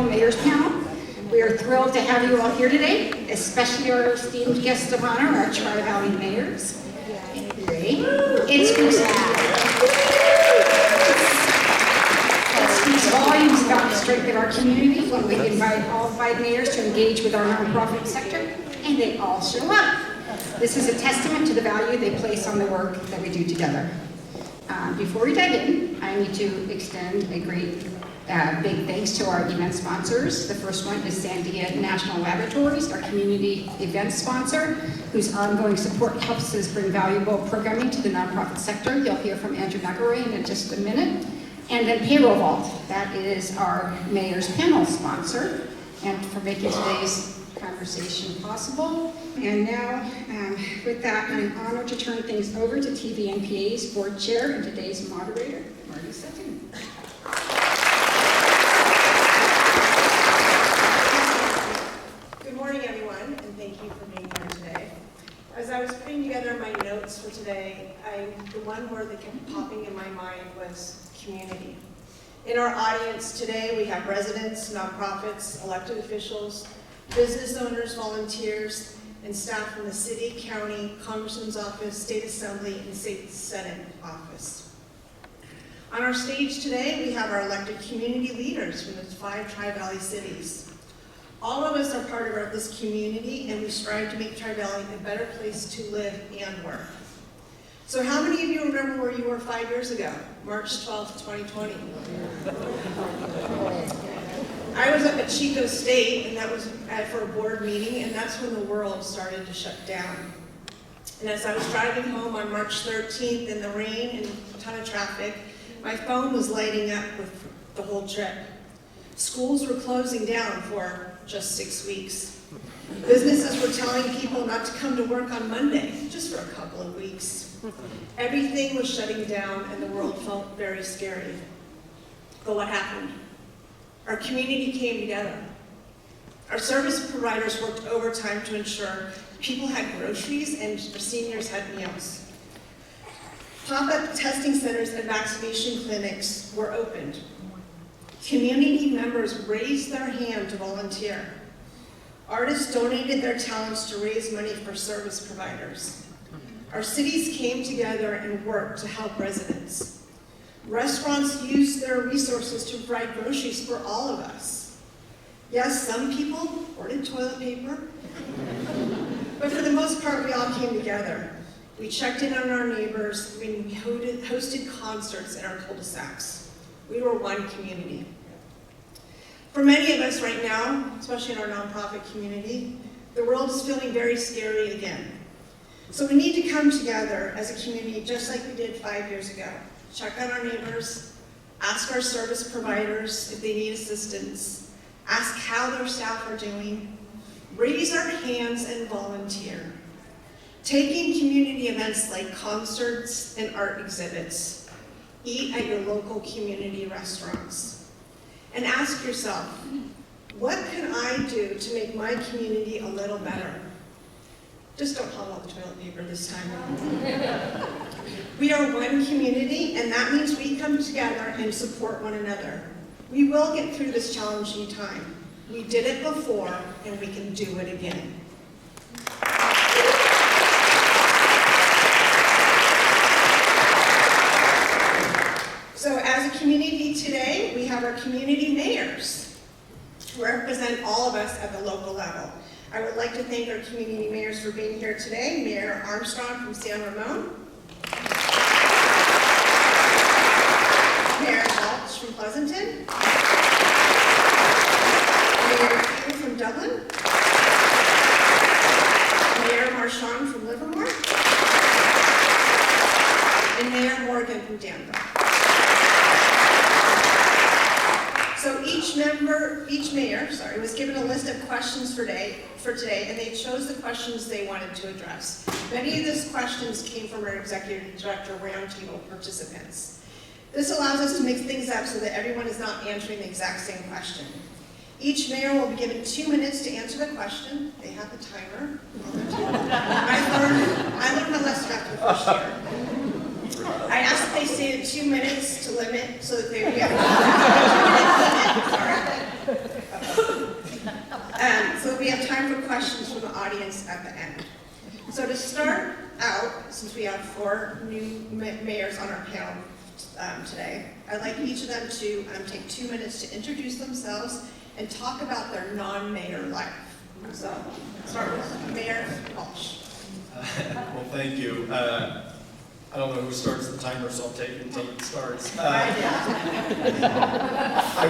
annual Mayor's Panel. We are thrilled to have you all here today, especially our esteemed guests of honor, our Tri-Valley mayors. It speaks volumes about the strength of our community when we invite all 5 mayors to engage with our nonprofit sector, and they all show up. This is a testament to the value they place on the work that we do together. Before we dive in, I need to extend a great big thanks to our event sponsors. The first one is Sandia National Laboratories, our community event sponsor, whose ongoing support helps us bring valuable programming to the nonprofit sector. You'll hear from Andrew Nagaray in just a minute. And then Payroll Vault, that is our Mayor's Panel sponsor, and for making today's conversation possible. And now, with that, I'm honored to turn things over to TVNPA's board chair and today's moderator, Marty Sutton. Good morning, everyone, and thank you for being here today. As I was putting together my notes for today, the one word that kept popping in my mind was community. In our audience today, we have residents, nonprofits, elected officials, business owners, volunteers, and staff from the city, county, congressman's office, state assembly, and state senate office. On our stage today, we have our elected community leaders from the 5 Tri-Valley cities. All of us are part of this community, and we strive to make Tri-Valley a better place to live and work. So how many of you remember where you were 5 years ago, March 12th, 2020? I was up at Chico State, and that was for a board meeting, and that's when the world started to shut down. And as I was driving home on March 13th in the rain and a ton of traffic, my phone was lighting up with the whole trip. Schools were closing down for just 6 weeks. Businesses were telling people not to come to work on Monday, just for a couple of weeks. Everything was shutting down, and the world felt very scary. But what happened? Our community came together. Our service providers worked overtime to ensure people had groceries and our seniors had meals. Pop-up testing centers and vaccination clinics were opened. Community members raised their hand to volunteer. Artists donated their talents to raise money for service providers. Our cities came together and worked to help residents. Restaurants used their resources to provide groceries for all of us. Yes, some people hoarded toilet paper, but for the most part, we all came together. We checked in on our neighbors, and we hosted concerts in our cul-de-sacs. We were one community. For many of us right now, especially in our nonprofit community, the world is feeling very scary again. So we need to come together as a community just like we did 5 years ago. Check on our neighbors, ask our service providers if they need assistance, ask how their staff are doing, raise our hands and volunteer. Taking community events like concerts and art exhibits, eat at your local community restaurants, and ask yourself, what can I do to make my community a little better? Just don't haul out the toilet paper this time. We are one community, and that means we come together and support one another. We will get through this challenging time. We did it before, and we can do it again. So as a community today, we have our community mayors who represent all of us at the local level. I would like to thank our community mayors for being here today. Mayor Armstrong from San Ramon. Mayor Walsh from Pleasanton. Mayor King from Dublin. Mayor Marchand from Livermore. And Mayor Morgan from Danville. So each mayor was given a list of questions for today, and they chose the questions they wanted to address. Many of these questions came from our executive director roundtable participants. This allows us to mix things up so that everyone is not answering the exact same question. Each mayor will be given 2 minutes to answer the question. They have a timer on their table. I learned my lesson after the first year. I asked that they stay at 2 minutes to limit so that they would get a 2 minute limit. Sorry. 4 new mayors on our panel today. I'd like each of them to take 2 minutes to introduce themselves and talk about their non-mayor life. So, start with Mayor Walsh. Well, thank you. I don't know who starts the timer, so I'll take it until it starts. I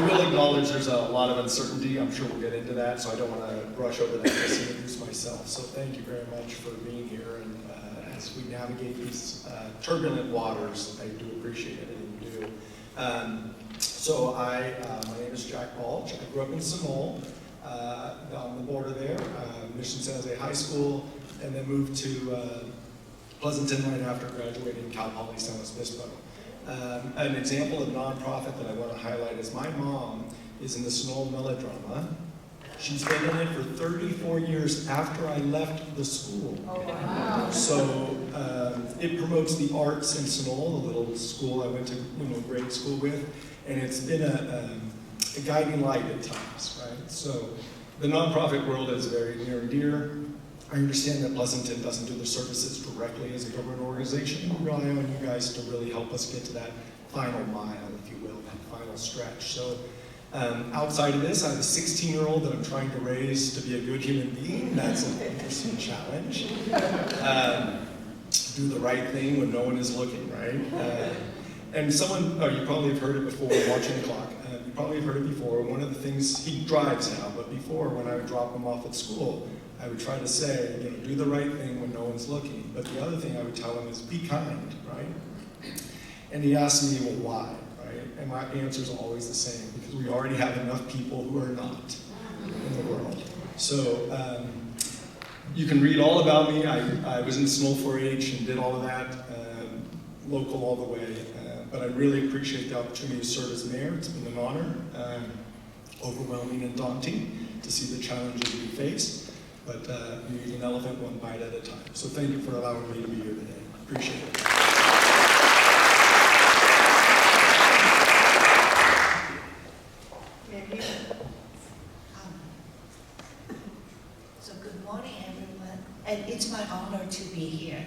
will acknowledge there's a lot of uncertainty. I'm sure we'll get into that, so I don't want to rush over that. Just introduce myself. So thank you very much for being here. And as we navigate these turbulent waters, I do appreciate everything you do. My name is Jack Balch. I grew up in San Ramon, on the border there, Mission San Jose High School, and then moved to Pleasanton right after graduating Cal Poly San Luis Obispo. An example of nonprofit that I want to highlight is my mom is in the Snow melodrama. She's been in it for 34 years after I left the school. Oh, wow. So it promotes the arts in Snow, the little school I went to grade school with, and it's been a guiding light at times, right? So the nonprofit world is very near and dear. I understand that Pleasanton doesn't do the services directly as a government organization. We rely on you guys to really help us get to that final mile, if you will, that final stretch. So outside of this, I have a 16-year-old that I'm trying to raise to be a good human being. That's an interesting challenge. Do the right thing when no one is looking, right? And you probably have heard it before, watching the clock. You probably have heard it before. One of the things, he drives now, but before, when I would drop him off at school, I would try to say, do the right thing when no one's looking. But the other thing I would tell him is be kind, right? And he asked me, well, why, right? And my answer is always the same, because we already have enough people who are not in the world. So you can read all about me. I was in Snow 4-H and did all of that, local all the way. But I really appreciate the opportunity to serve as mayor. It's been an honor, overwhelming and daunting to see the challenges we face. But you eat an elephant one bite at a time. So thank you for allowing me to be here today. Appreciate it. So good morning, everyone. And it's my honor to be here.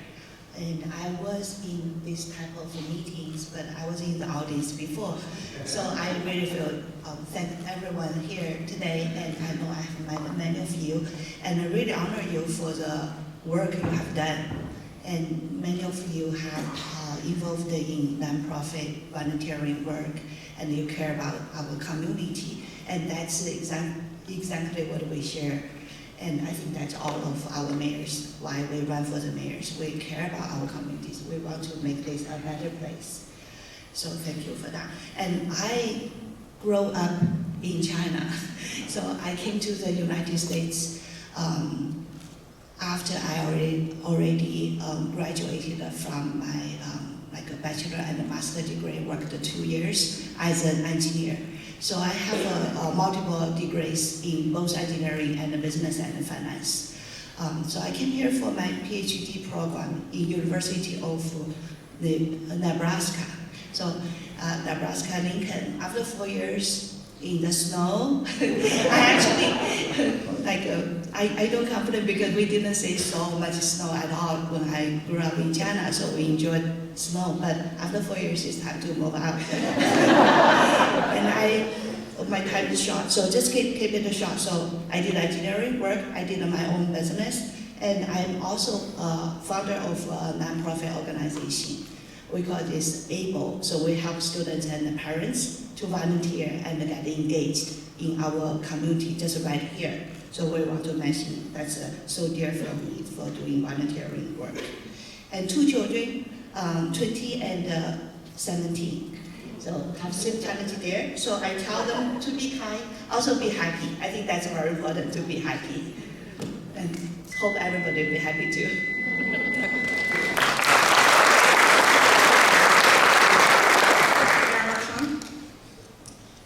And I was in this type of meetings, but I was in the audience before. So I really feel thank everyone here today, and I know I have met many of you, and I really honor you for the work you have done. And many of you have involved in nonprofit volunteering work, and you care about our community, and that's exactly what we share. And I think that's all of our mayors, why we run for the mayors. We care about our communities. We want to make this a better place. So thank you for that. And I grew up in China. So I came to the United States after I already graduated from my like a bachelor and a master degree, worked 2 years as an engineer. So I have multiple degrees in both engineering and business and finance. So I came here for my PhD program in University of Nebraska. So Nebraska, Lincoln. After 4 years in the snow, I actually I don't complain because we didn't see so much snow at all when I grew up in China. So we enjoyed snow. But after 4 years, it's time to move out. And my time is short, so just keep it short. So I did engineering work, I did my own business, and I'm also a founder of a nonprofit organization. We call this ABLE, so we help students and parents to volunteer and get engaged in our community just right here. So we want to mention that's so dear for me for doing volunteering work. And 2 children, 20 and 17. So have same challenge there. So I tell them to be kind, also be happy. I think that's very important to be happy. And hope everybody will be happy too.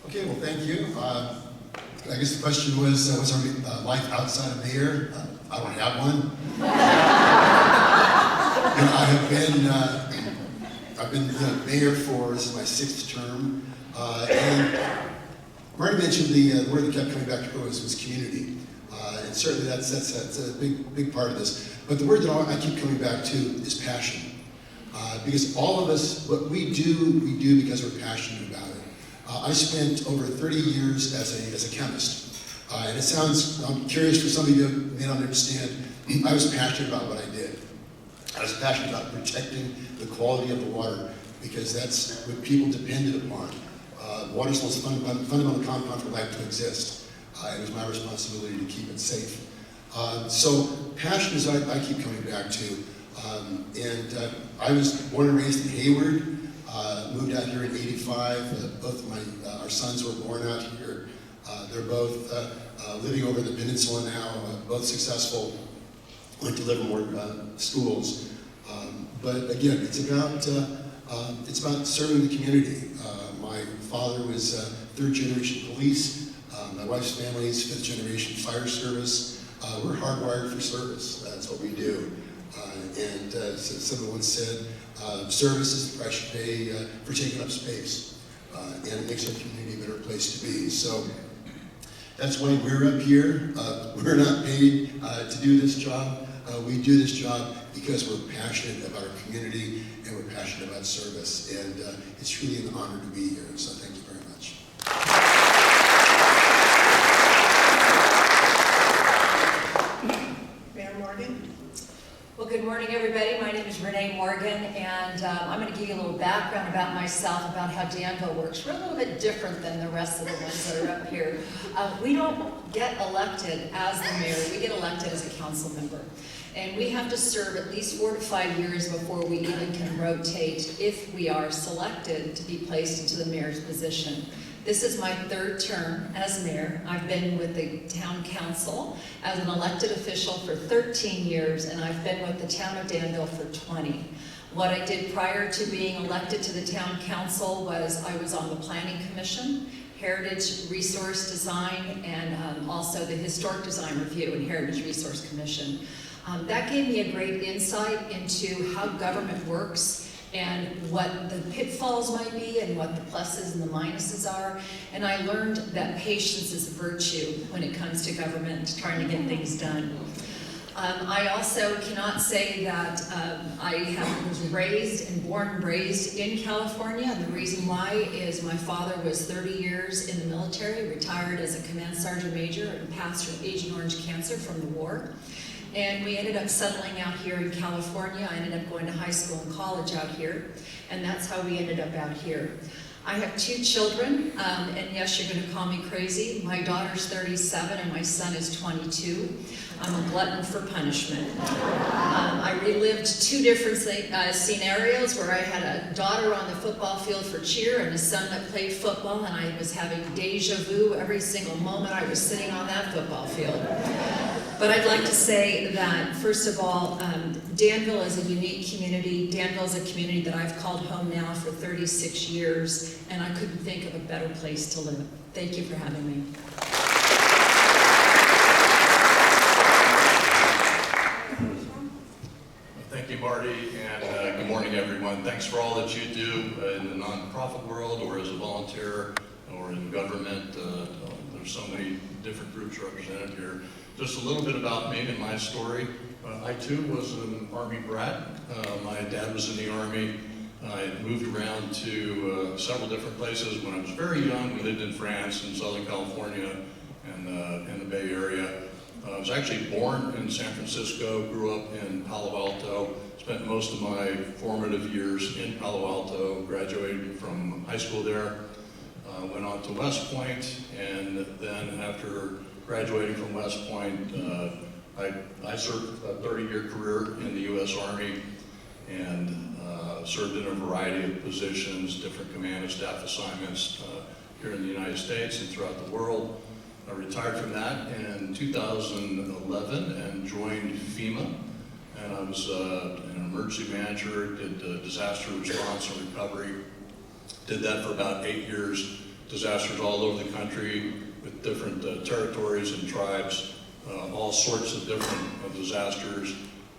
Okay, well, thank you. I guess the question was, what's our life outside of mayor? I don't have one. I've been the mayor for, this is my 6th term, and Marty mentioned the word that kept coming back to us was community, and certainly that's a big part of this. But the word that I keep coming back to is passion. because all of us, what we do because we're passionate about it. I spent over 30 years as a chemist. And it sounds, I'm curious for some of you who may not understand, I was passionate about what I did. I was passionate about protecting the quality of the water because that's what people depended upon. Water is the most fundamental compound for life to exist. It was my responsibility to keep it safe. So passion is what I keep coming back to. I was born and raised in Hayward, moved out here in '85. Both of our sons were born out here. They're both living over in the peninsula now, both successful, went to Livermore schools. But again, it's about serving the community. My father was third generation police. My wife's family is fifth generation fire service. We're hardwired for service. That's what we do. Someone once said, service is the price you pay for taking up space. And it makes our community a better place to be. So that's why we're up here. We're not paid to do this job. We do this job because we're passionate about our community and we're passionate about service. And it's really an honor to be here. So thank you very much. Mayor Morgan? Well, good morning, everybody. My name is Renee Morgan, and I'm going to give you a little background about myself, about how Danville works. We're a little bit different than the rest of the ones that are up here. We don't get elected as the mayor. We get elected as a council member. And we have to serve at least 4 to 5 years before we even can rotate if we are selected to be placed into the mayor's position. This is my 3rd term as mayor. I've been with the town council as an elected official for 13 years, and I've been with the town of Danville for 20. What I did prior to being elected to the town council was I was on the planning commission, heritage resource design, and also the historic design review and heritage resource commission. That gave me a great insight into how government works and what the pitfalls might be and what the pluses and the minuses are. And I learned that patience is a virtue when it comes to government, trying to get things done. I also cannot say that I was raised and born and raised in California, and the reason why is my father was 30 years in the military, retired as a command sergeant major, and passed from Agent Orange cancer from the war. And we ended up settling out here in California. I ended up going to high school and college out here, and that's how we ended up out here. I have 2 children, and yes, you're going to call me crazy. My daughter's 37 and my son is 22. I'm a glutton for punishment. I relived 2 different scenarios where I had a daughter on the football field for cheer and a son that played football, and I was having deja vu every single moment I was sitting on that football field. But I'd like to say that, first of all, Danville is a unique community. Danville is a community that I've called home now for 36 years, and I couldn't think of a better place to live. Thank you for having me. Thank you, Marty, and good morning, everyone. Thanks for all that you do in the nonprofit world or as a volunteer or in government. There's so many different groups represented here. Just a little bit about me and my story. I too was an Army brat. My dad was in the Army. I moved around to several different places. When I was very young, we lived in France, in Southern California, and in the Bay Area. I was actually born in San Francisco, grew up in Palo Alto, spent most of my formative years in Palo Alto, graduated from high school there, went on to West Point, and then after graduating from West Point, I served a 30-year career in the U.S. Army and served in a variety of positions, different command and staff assignments here in the United States and throughout the world. I retired from that in 2011 and joined FEMA, and I was an emergency manager, did disaster response and recovery. Did that for about 8 years, disasters all over the country with different territories and tribes, all sorts of different disasters,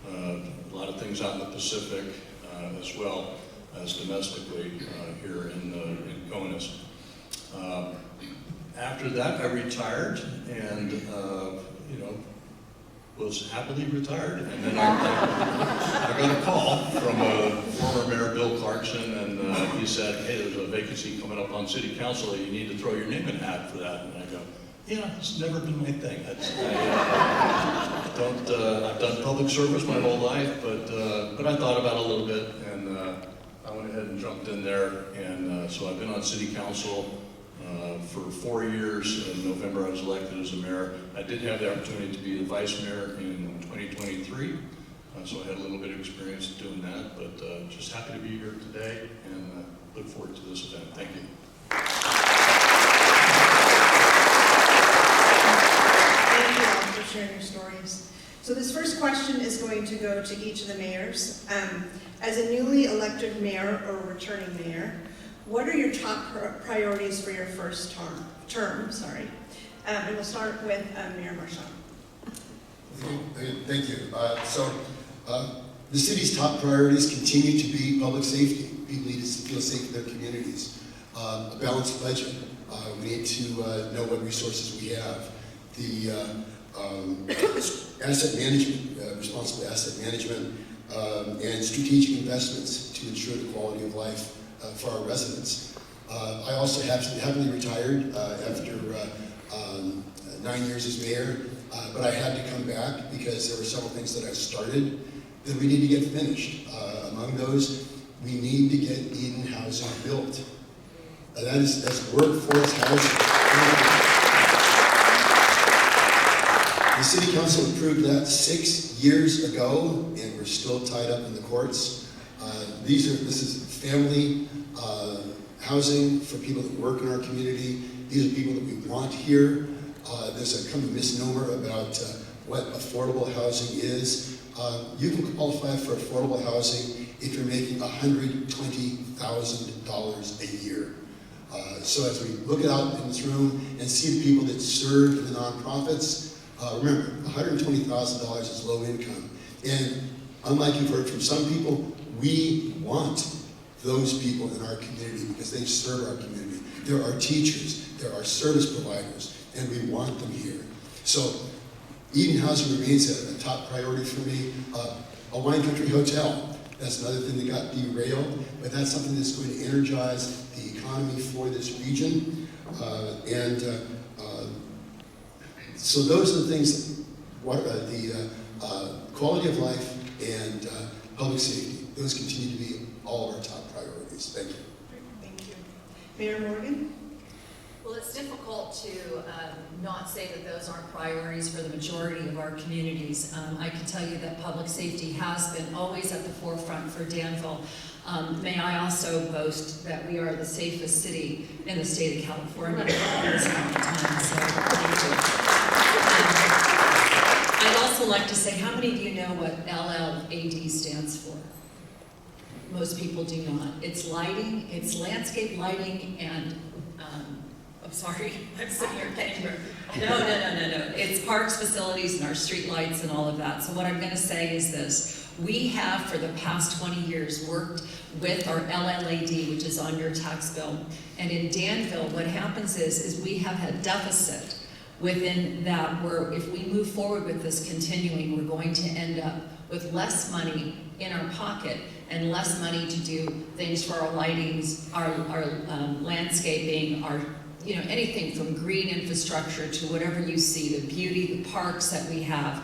a lot of things out in the Pacific as well as domestically here in CONUS. After that, I retired and was happily retired. And then I got a call from former Mayor Bill Clarkson, and he said, hey, there's a vacancy coming up on City Council. You need to throw your name in a hat for that. And I go, yeah, it's never been my thing. I've done public service my whole life, but I thought about it a little bit, and I went ahead and jumped in there. And so I've been on City Council for 4 years. In November, I was elected as a mayor. I did have the opportunity to be the vice mayor in 2023, so I had a little bit of experience doing that, but just happy to be here today and look forward to this event. Thank you. Thank you all for sharing your stories. So this first question is going to go to each of the mayors. As a newly elected mayor or returning mayor, what are your top priorities for your first term? And we'll start with Mayor Marchand. Thank you. The city's top priorities continue to be public safety. People need to feel safe in their communities. A balanced budget. We need to know what resources we have. The asset management, responsible asset management, and strategic investments to ensure the quality of life for our residents. I also happily retired after 9 years as mayor, but I had to come back because there were several things that I started that we need to get finished. Among those, we need to get Eden housing built. That's workforce housing. The City Council approved that 6 years ago, and we're still tied up in the courts. This is family housing for people that work in our community. These are people that we want here. There's a kind of misnomer about what affordable housing is. You can qualify for affordable housing if you're making $120,000 a year. So as we look out in this room and see the people that serve in the nonprofits, remember, $120,000 is low income. And unlike you've heard from some people, we want those people in our community because they serve our community. There are teachers, there are service providers, and we want them here. So Eden housing remains a top priority for me. A wine country hotel, that's another thing that got derailed, but that's something that's going to energize the economy for this region. So those are the things, the quality of life and public safety, those continue to be all of our top priorities. Thank you. Thank you. Mayor Morgan? Well, it's difficult to not say that those aren't priorities for the majority of our communities. I can tell you that public safety has been always at the forefront for Danville. May I also boast that we are the safest city in the state of California at this point in time, so thank you. I'd also like to say, how many of you know what LLAD stands for? Most people do not. It's lighting, it's landscape lighting, and I'm sorry, I'm sitting here getting No. It's parks, facilities, and our street lights and all of that. So what I'm going to say is this. We have, for the past 20 years, worked with our LLAD, which is on your tax bill. And in Danville, what happens is we have had deficit within that, where if we move forward with this continuing, we're going to end up with less money in our pocket and less money to do things for our lightings, our landscaping, our anything from green infrastructure to whatever you see, the beauty, the parks that we have.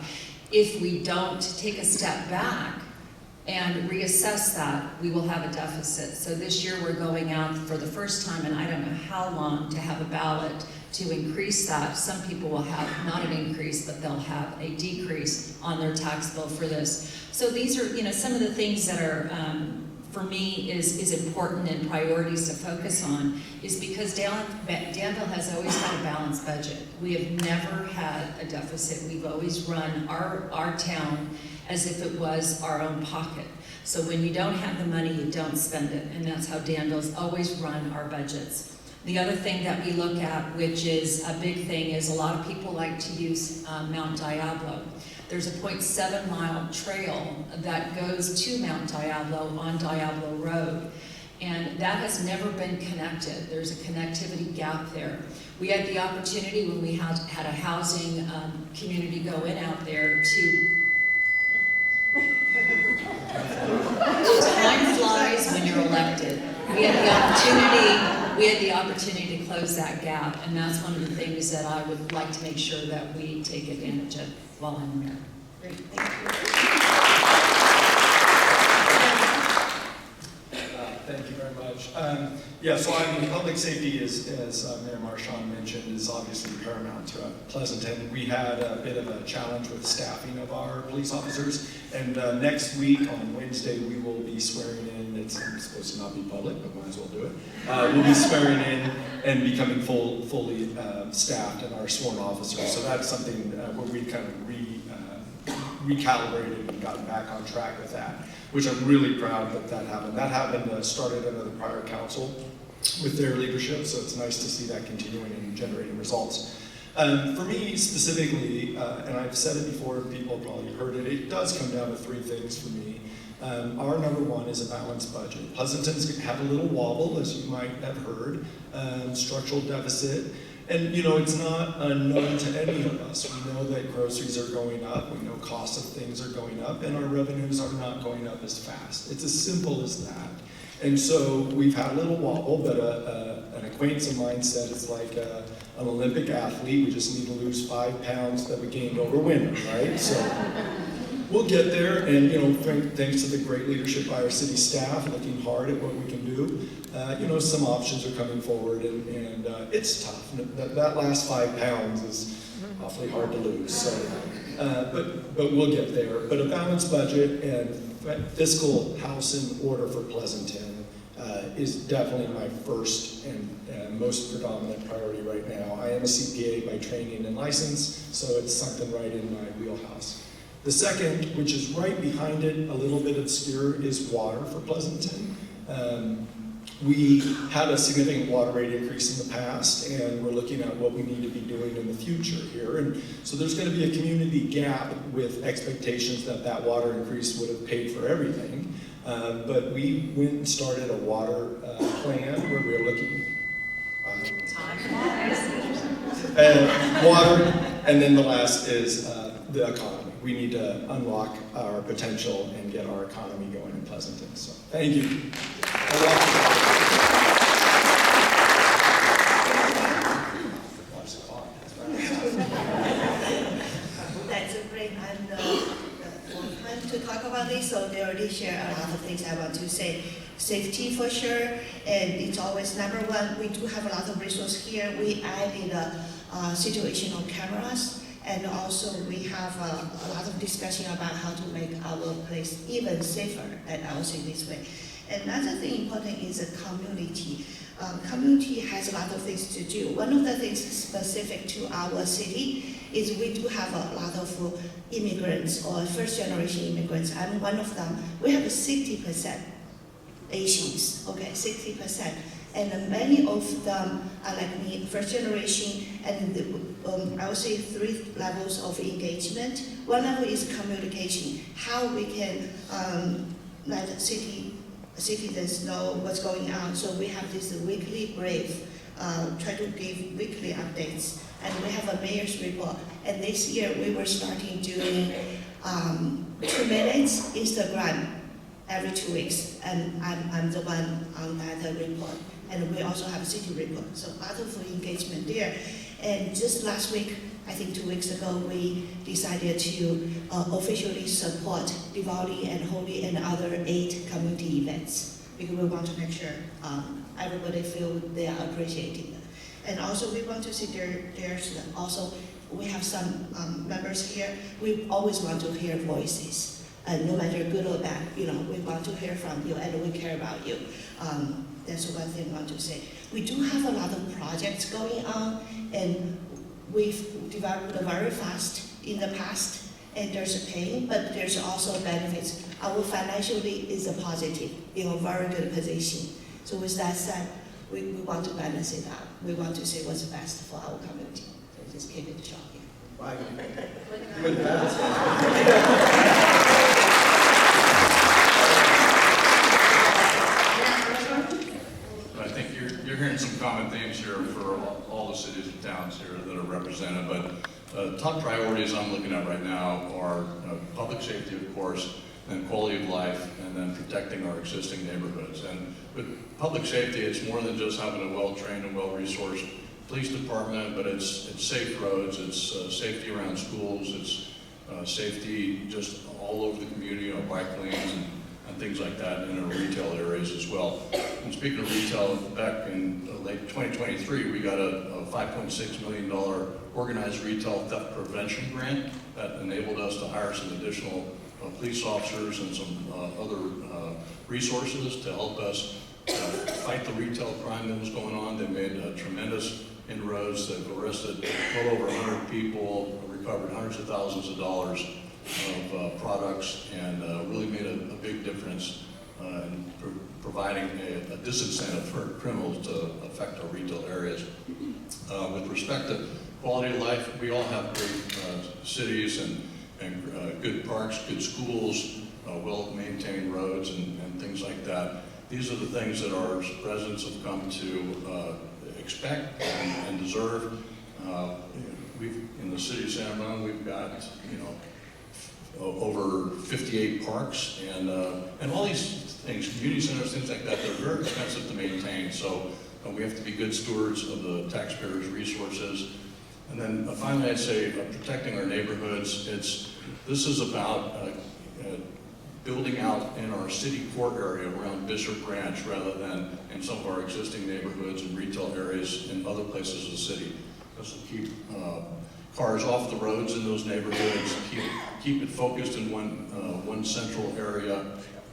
If we don't take a step back and reassess that, we will have a deficit. So this year we're going out for the first time, and I don't know how long, to have a ballot to increase that. Some people will have not an increase, but they'll have a decrease on their tax bill for this. So these are, some of the things that are, for me, is important and priorities to focus on, is because Danville has always had a balanced budget. We have never had a deficit. We've always run our town as if it was our own pocket. So when you don't have the money, you don't spend it, and that's how Danville's always run our budgets. The other thing that we look at, which is a big thing, is a lot of people like to use Mount Diablo. There's a 0.7 mile trail that goes to Mount Diablo on Diablo Road. And that has never been connected. There's a connectivity gap there. We had the opportunity when we had a housing community go in out there to time flies when you're elected. We had the opportunity to close that gap, and that's one of the things that I would like to make sure that we take advantage of while I'm there. Great, thank you. Thank you very much. So public safety is, as Mayor Marchand mentioned, is obviously paramount to Pleasanton. We had a bit of a challenge with staffing of our police officers, and next week on Wednesday we will be swearing in. It's supposed to not be public, but might as well do it. We'll be swearing in and becoming fully staffed and our sworn officers. So that's something where we kind of recalibrated and gotten back on track with that, which I'm really proud that happened. That happened, started under the prior council with their leadership, so it's nice to see that continuing and generating results. For me specifically, and I've said it before, people have probably heard it, it does come down to three things for me. Our number one is a balanced budget. Pleasanton's had a little wobble, as you might have heard, structural deficit. And it's not unknown to any of us. We know that groceries are going up, we know costs of things are going up, and our revenues are not going up as fast. It's as simple as that. And so we've had a little wobble, but an acquaintance of mine said it's like an Olympic athlete. We just need to lose 5 pounds that we gained over winter, right? So we'll get there, and thanks to the great leadership by our city staff, looking hard at what we can do. Some options are coming forward, and it's tough. That last 5 pounds is awfully hard to lose. So, but we'll get there. But a balanced budget and fiscal house in order for Pleasanton is definitely my first and most predominant priority right now. I am a CPA by training and license, so it's something right in my wheelhouse. The second, which is right behind it, a little bit obscure, is water for Pleasanton. We had a significant water rate increase in the past, and we're looking at what we need to be doing in the future here. And so there's going to be a community gap with expectations that water increase would have paid for everything. But we went and started a water plan where we were looking water, and then the last is the economy. We need to unlock our potential and get our economy going in Pleasanton. So thank you. That's a great time to talk about this, so they already share a lot of things I want to say. Safety for sure, and it's always number one. We do have a lot of resources here. We added situational cameras, and also we have a lot of discussion about how to make our place even safer, and I will say this way. Another thing important is the community. Community has a lot of things to do. One of the things specific to our city is we do have a lot of immigrants or first-generation immigrants. I'm one of them. We have 60% Asians, okay, 60%. And many of them are like me, first generation, and I would say 3 levels of engagement. One level is communication, how we can let citizens know what's going on. So we have this weekly brief, try to give weekly updates, and we have a mayor's report. And this year we were starting doing 2 minutes Instagram every 2 weeks, and I'm the one on that report. And we also have a city report, so a lot of engagement there. And just last week, I think 2 weeks ago, we decided to officially support Diwali and Holi and other 8 community events, because we want to make sure everybody feel they are appreciated. And also we want to see there's also, we have some members here, we always want to hear voices. No matter good or bad, we want to hear from you and we care about you. That's one thing I want to say. We do have a lot of projects going on, and we've developed very fast in the past, and there's a pain, but there's also benefits. Our financially is a positive, in a very good position. So with that said, we want to balance it out. We want to say what's best for our community. So just keep it short here. Wow. you're hearing some common themes here for all the cities and towns here that are represented, but top priorities I'm looking at right now are public safety, of course, and quality of life, and then protecting our existing neighborhoods. And with public safety, it's more than just having a well-trained and well-resourced police department, but it's safe roads, it's safety around schools, it's safety just all over the community, bike lanes and things like that in our retail areas as well. And speaking of retail, back in late 2023, we got a $5.6 million organized retail theft prevention grant that enabled us to hire some additional police officers and some other resources to help us fight the retail crime that was going on. They made tremendous inroads. They've arrested well over 100 people, recovered hundreds of thousands of dollars of products, and really made a big difference in providing a disincentive for criminals to affect our retail areas. With respect to quality of life, we all have great cities and good parks, good schools, well-maintained roads and things like that. These are the things that our residents have come to expect and deserve. In the city of San Ramon, we've got over 58 parks and all these things, community centers, things like that. They're very expensive to maintain, so we have to be good stewards of the taxpayers' resources. And then finally, I'd say protecting our neighborhoods. This is about building out in our city core area around Bishop Branch rather than in some of our existing neighborhoods and retail areas in other places of the city. This will keep cars off the roads in those neighborhoods, keep it focused in one central area,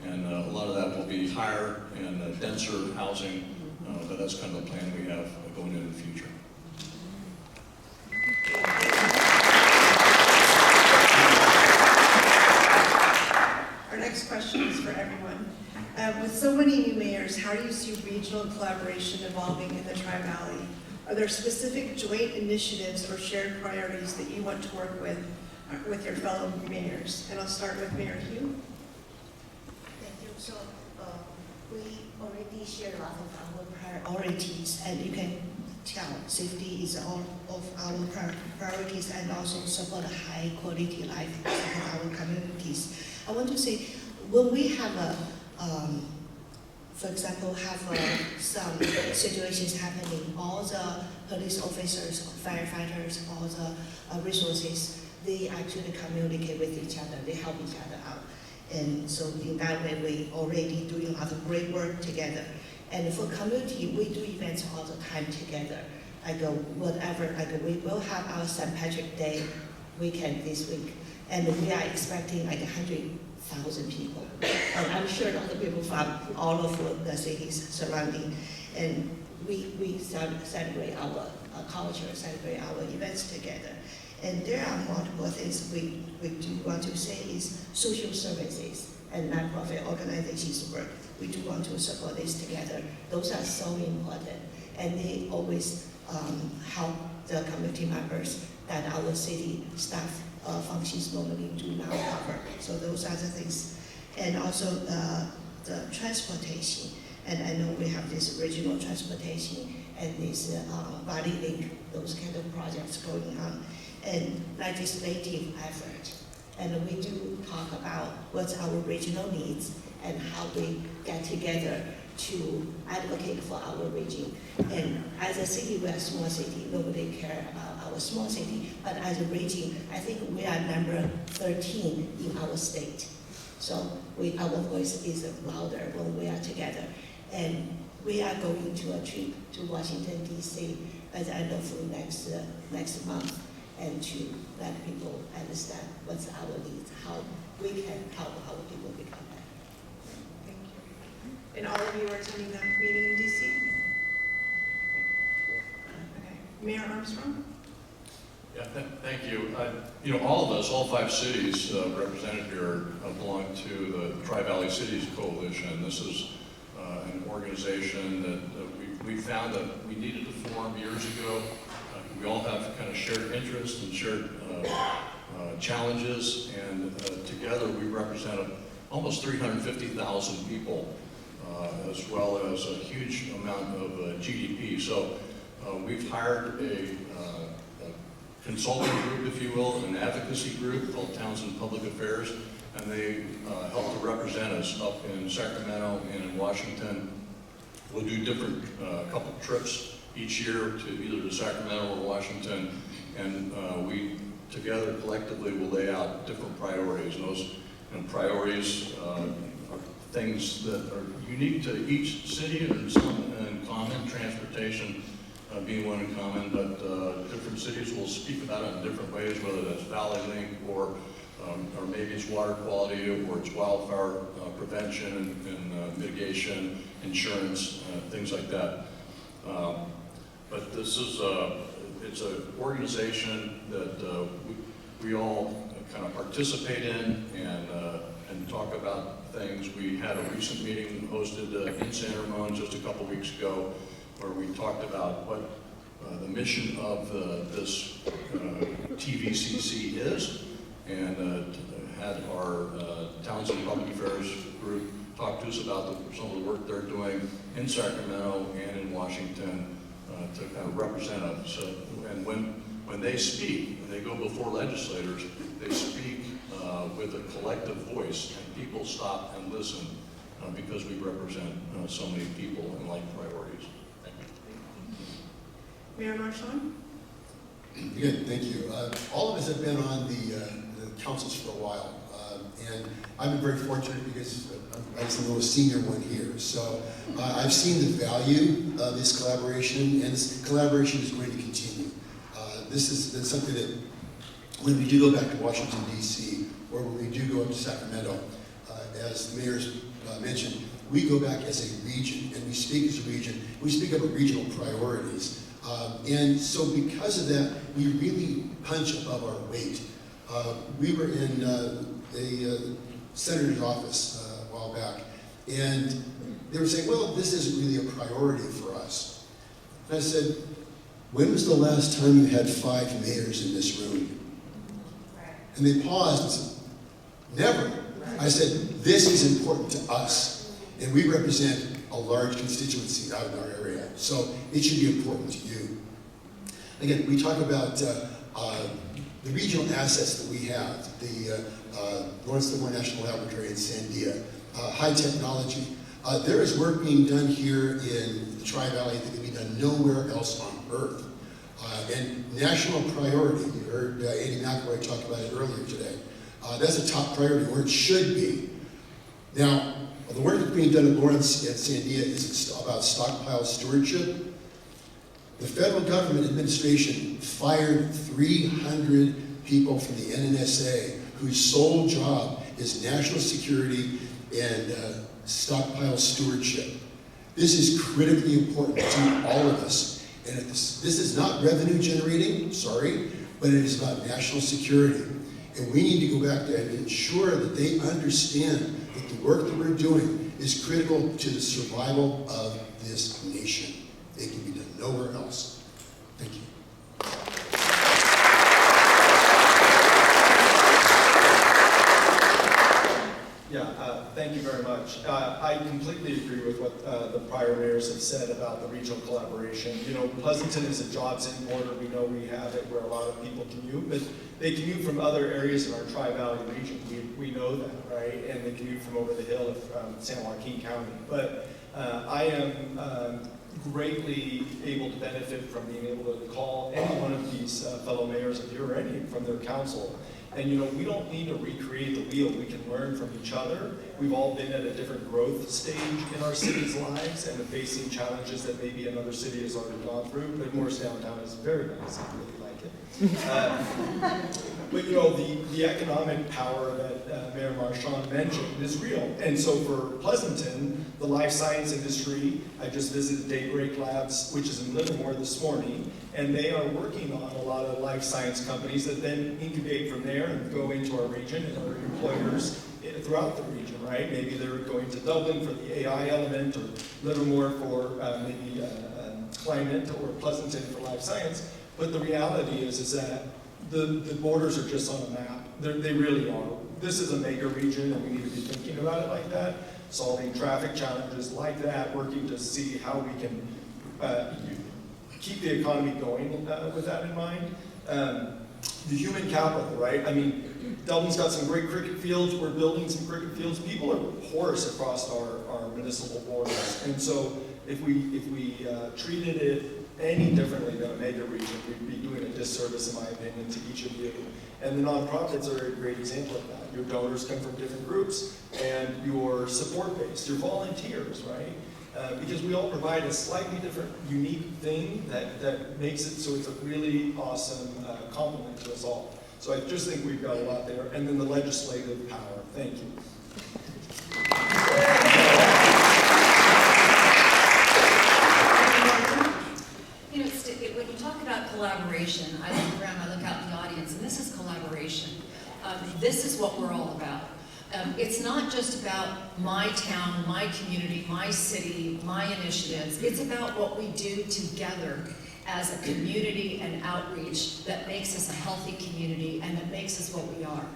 and a lot of that will be higher and denser housing, but that's kind of the plan we have going into the future. Our next question is for everyone. With so many new mayors, how do you see regional collaboration evolving in the Tri-Valley? Are there specific joint initiatives or shared priorities that you want to work with your fellow mayors? And I'll start with Mayor Hugh. Thank you. So we already share a lot of our priorities, and you can tell safety is all of our priorities, and also support a high quality life for our communities. I want to say, when we have for example, have some situations happening, all the police officers, firefighters, all the resources, they actually communicate with each other, they help each other out. And so in that way, we already doing a lot of great work together. And for community, we do events all the time together. We will have our St. Patrick's Day weekend this week, and we are expecting like 100,000 people. And I'm sure other people from all of the cities surrounding. And we celebrate our culture, celebrate our events together. And there are multiple things we do want to say is social services and nonprofit organizations work. We do want to support this together. Those are so important. And they always help the community members that our city staff functions normally do not cover. So those are the things. And also the transportation. And I know we have this regional transportation and this body link, those kind of projects going on. And legislative effort. And we do talk about what's our regional needs and how we get together to advocate for our region. And as a city, we're a small city. Nobody cares about our small city. But as a region, I think we are number 13 in our state. So our voice is louder when we are together. And we are going to a trip to Washington, D.C. at the end of next month, and to let people understand what's our needs, how we can help our people become better. Thank you. And all of you are attending that meeting in DC? Okay. Mayor Armstrong? Yeah, thank you. All of us, all 5 cities represented here belong to the Tri-Valley Cities Coalition. This is an organization that we found that we needed to form years ago. We all have kind of shared interests and shared challenges, and together we represent almost 350,000 people as well as a huge amount of GDP. So we've hired a consulting group, if you will, an advocacy group called Townsend Public Affairs, and they help to represent us up in Sacramento and in Washington. We'll do different couple trips each year to either to Sacramento or Washington, and we together collectively will lay out different priorities. And those priorities are things that are unique to each city and some in common, transportation being one in common, but different cities will speak about it in different ways, whether that's Valley Link or maybe it's water quality or it's wildfire prevention and mitigation, insurance, things like that. But this is it's an organization that we all kind of participate in and talk about things. We had a recent meeting hosted in San Ramon just a couple weeks ago, where we talked about what the mission of this TVCC is, and had our Townsend Public Affairs group talk to us about some of the work they're doing in Sacramento and in Washington to kind of represent us. And when they speak, when they go before legislators, they speak with a collective voice, and people stop and listen because we represent so many people and like priorities. Thank you. Mayor Marchand? Good, thank you. All of us have been on the councils for a while, and I've been very fortunate because I'm the most senior one here. So I've seen the value of this collaboration, and this collaboration is going to continue. This is something that when we do go back to Washington, D.C., or when we do go up to Sacramento, as the mayor's mentioned, we go back as a region, and we speak as a region. We speak about regional priorities. And so because of that, we really punch above our weight. We were in a senator's office a while back, and they were saying, well, this isn't really a priority for us. And I said, when was the last time you had 5 mayors in this room? And they paused and said, never. I said, this is important to us, and we represent a large constituency out in our area, so it should be important to you. Again, we talk about the regional assets that we have, the Lawrence Livermore National Laboratory in Sandia, high technology. There is work being done here in the Tri-Valley that can be done nowhere else on earth. And national priority, you heard Andy McElroy talk about it earlier today. That's a top priority, where it should be. Now, the work that's being done at Lawrence and Sandia is about stockpile stewardship. The federal government administration fired 300 people from the NNSA whose sole job is national security and stockpile stewardship. This is critically important to all of us. And this is not revenue generating, sorry, but it is about national security. And we need to go back there and ensure that they understand that the work that we're doing is critical to the survival of this nation. It can be done nowhere else. Thank you. Thank you very much. I completely agree with what the prior mayors have said about the regional collaboration. You know, Pleasanton is a jobs importer. We know we have it where a lot of people commute, but they commute from other areas in our Tri-Valley region. We know that, right? And they commute from over the hill from San Joaquin County. But I am greatly able to benefit from being able to call any one of these fellow mayors of your or any from their council. And you know, we don't need to recreate the wheel. We can learn from each other. We've all been at a different growth stage in our city's lives and are facing challenges that maybe another city has already gone through. Livermore's downtown is very nice. I really like it. But you know, the economic power that Mayor Marchand mentioned is real. And so for Pleasanton, the life science industry, I just visited Daybreak Labs, which is in Livermore this morning, and they are working on a lot of life science companies that then incubate from there and go into our region and other employers throughout the region, right? Maybe they're going to Dublin for the AI element, or Livermore for maybe climate, or Pleasanton for life science. But the reality is that the borders are just on a map. They really are. this is a mega region and we need to be thinking about it like that, solving traffic challenges like that, working to see how we can keep the economy going with that in mind. The human capital, right? I mean, Dublin's got some great cricket fields. We're building some cricket fields. People are porous across our municipal borders. And so if we treated it any differently than a mega region, we'd be doing a disservice, in my opinion, to each of you. And the nonprofits are a great example of that. Your donors come from different groups, and your support base, your volunteers, right? Because we all provide a slightly different, unique thing that makes it so it's a really awesome compliment to us all. So I just think we've got a lot there. And then the legislative power. Thank you. You know, when you talk about collaboration, I look around, I look out in the audience, and this is collaboration. This is what we're all about. It's not just about my town, my community, my city, my initiatives. It's about what we do together as a community and outreach that makes us a healthy community and that makes us what we are.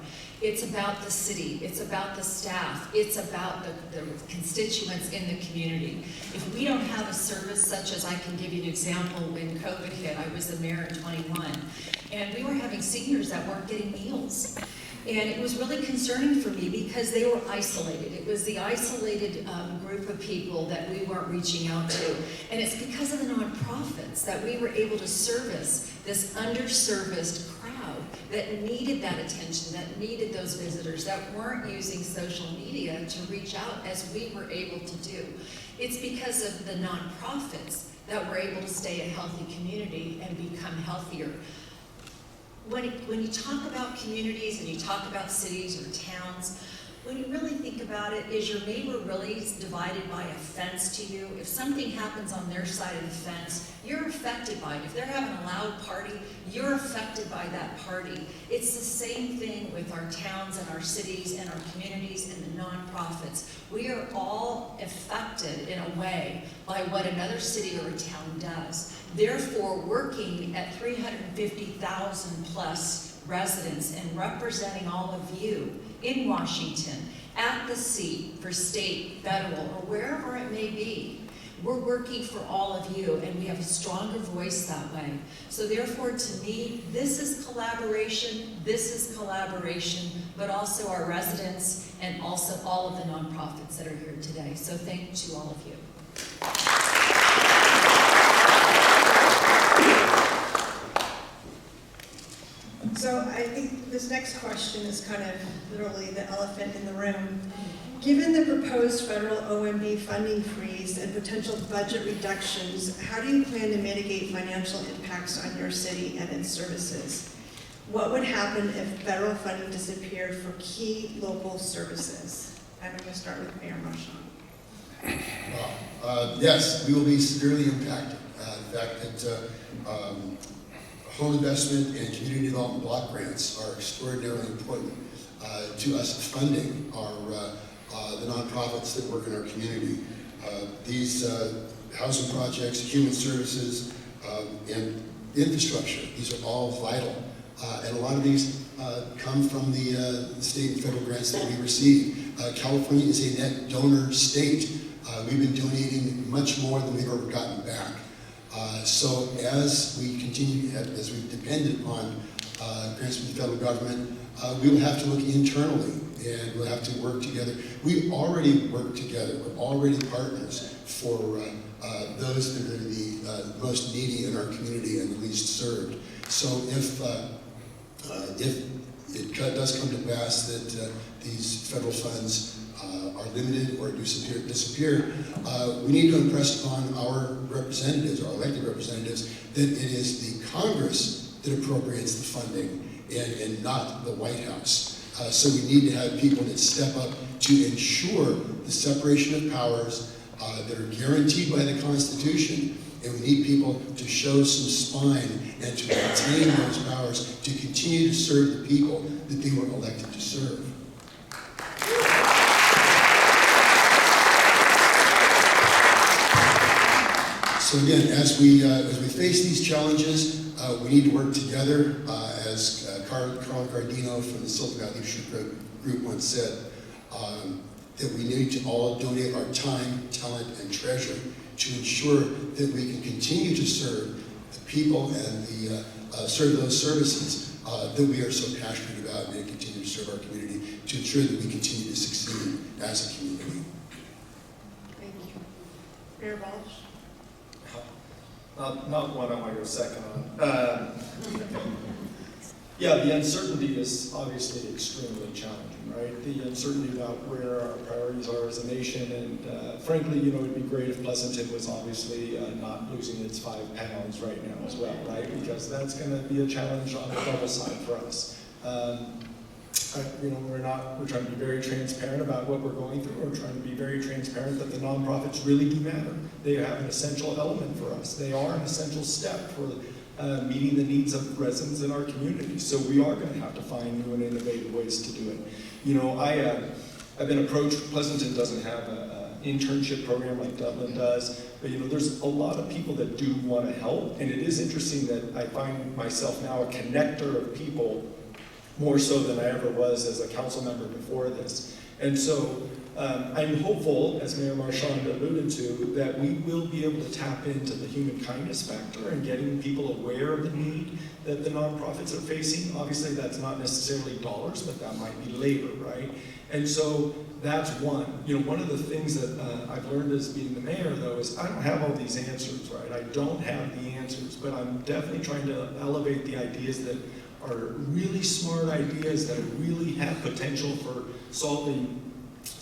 It's about the city, it's about the staff, it's about the constituents in the community. If we don't have a service such as, I can give you an example, when COVID hit, I was the mayor in 21, and we were having seniors that weren't getting meals. And it was really concerning for me because they were isolated. It was the isolated group of people that we weren't reaching out to. And it's because of the nonprofits that we were able to service this underserviced crowd that needed that attention, that needed those visitors, that weren't using social media to reach out as we were able to do. It's because of the nonprofits that we're able to stay a healthy community and become healthier. When you talk about communities and you talk about cities or towns, when you really think about it, is your neighbor really divided by a fence to you? If something happens on their side of the fence, you're affected by it. If they're having a loud party, you're affected by that party. It's the same thing with our towns and our cities and our communities and the nonprofits. We are all affected in a way by what another city or a town does. Therefore, working at 350,000 plus residents and representing all of you in Washington, at the seat for state, federal, or wherever it may be, we're working for all of you, and we have a stronger voice that way. So therefore, to me, this is collaboration, but also our residents and also all of the nonprofits that are here today. So thank you to all of you. So I think this next question is kind of literally the elephant in the room. Given the proposed federal OMB funding freeze and potential budget reductions, how do you plan to mitigate financial impacts on your city and its services? What would happen if federal funding disappeared for key local services? I'm going to start with Mayor Marchand. Yes, we will be severely impacted. The fact that home investment and community development block grants are extraordinarily important to us funding the nonprofits that work in our community. These housing projects, human services, and infrastructure, these are all vital. And a lot of these come from the state and federal grants that we receive. California is a net donor state. We've been donating much more than we've ever gotten back. So as we continue, as we've depended on grants from the federal government, we will have to look internally and we'll have to work together. We already work together. We're already partners for those that are the most needy in our community and the least served. So if it does come to pass that these federal funds are limited or disappear, we need to impress upon our representatives, our elected representatives, that it is the Congress that appropriates the funding and not the White House. So we need to have people that step up to ensure the separation of powers that are guaranteed by the Constitution, and we need people to show some spine and to maintain those powers to continue to serve the people that they were elected to serve. So again, as we face these challenges, we need to work together, as Carl Gardino from the Silicon Valley Leadership Group once said, that we need to all donate our time, talent, and treasure to ensure that we can continue to serve the people and serve those services that we are so passionate about, and continue to serve our community to ensure that we continue to succeed as a community. Thank you. Mayor Balch? Not one I want to go second on. Yeah, the uncertainty is obviously extremely challenging, right? The uncertainty about where our priorities are as a nation, and frankly, you know, it'd be great if Pleasanton was obviously not losing its 5 pounds right now as well, right? Because that's going to be a challenge on the double side for us. You know, we're trying to be very transparent about what we're going through. We're trying to be very transparent that the nonprofits really do matter. They have an essential element for us. They are an essential step for meeting the needs of residents in our community. So we are going to have to find new and innovative ways to do it. You know, I've been approached. Pleasanton doesn't have an internship program like Dublin does, but you know, there's a lot of people that do want to help, and it is interesting that I find myself now a connector of people more so than I ever was as a council member before this. And so I'm hopeful, as Mayor Marchand alluded to, that we will be able to tap into the human kindness factor and getting people aware of the need that the nonprofits are facing. Obviously, that's not necessarily dollars, but that might be labor, right? And so that's one. You know, one of the things that I've learned as being the mayor, though, is I don't have all these answers, right? I don't have the answers, but I'm definitely trying to elevate the ideas that are really smart ideas that really have potential for solving,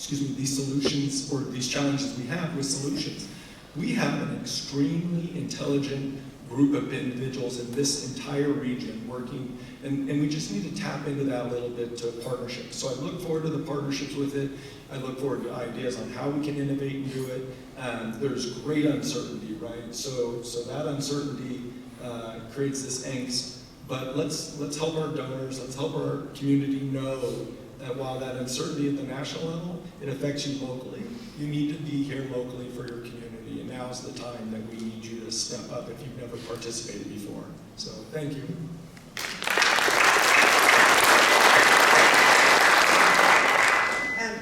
these solutions or these challenges we have with solutions. We have an extremely intelligent group of individuals in this entire region working, and we just need to tap into that a little bit to partnerships. So I look forward to the partnerships with it. I look forward to ideas on how we can innovate and do it. There's great uncertainty, right? So that uncertainty creates this angst. But let's help our donors, let's help our community know that while that uncertainty at the national level, it affects you locally. You need to be here locally for your community, and now's the time that we need you to step up if you've never participated before. So thank you.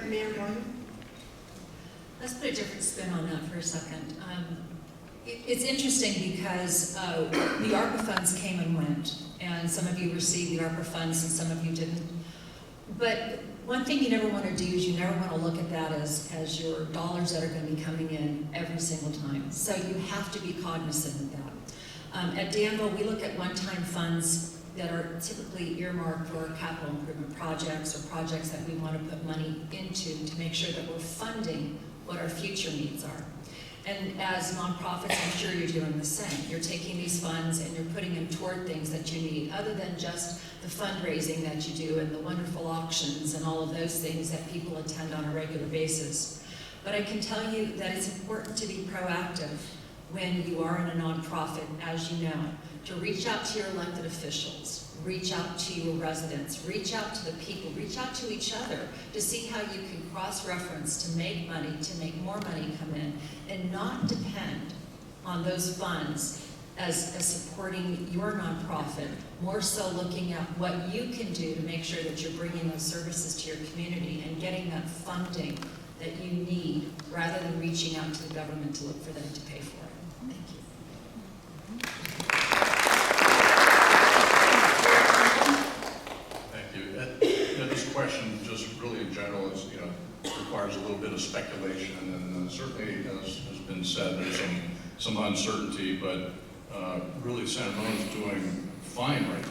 Mayor Morgan? Let's put a different spin on that for a second. It's interesting because the ARPA funds came and went, and some of you received the ARPA funds and some of you didn't. But one thing you never want to do is you never want to look at that as your dollars that are going to be coming in every single time. So you have to be cognizant of that. At Danville, we look at one-time funds that are typically earmarked for capital improvement projects or projects that we want to put money into to make sure that we're funding what our future needs are. And as nonprofits, I'm sure you're doing the same. You're taking these funds and you're putting them toward things that you need, other than just the fundraising that you do and the wonderful auctions and all of those things that people attend on a regular basis. But I can tell you that it's important to be proactive when you are in a nonprofit, as you know, to reach out to your elected officials, reach out to your residents, reach out to the people, reach out to each other to see how you can cross-reference to make money, to make more money come in, and not depend on those funds as supporting your nonprofit, more so looking at what you can do to make sure that you're bringing those services to your community and getting that funding that you need, rather than reaching out to the government to look for them to pay for it. Thank you. This question, just really in general, is, requires a little bit of speculation, and certainly, as has been said, there's some uncertainty, but really San Ramon is doing fine right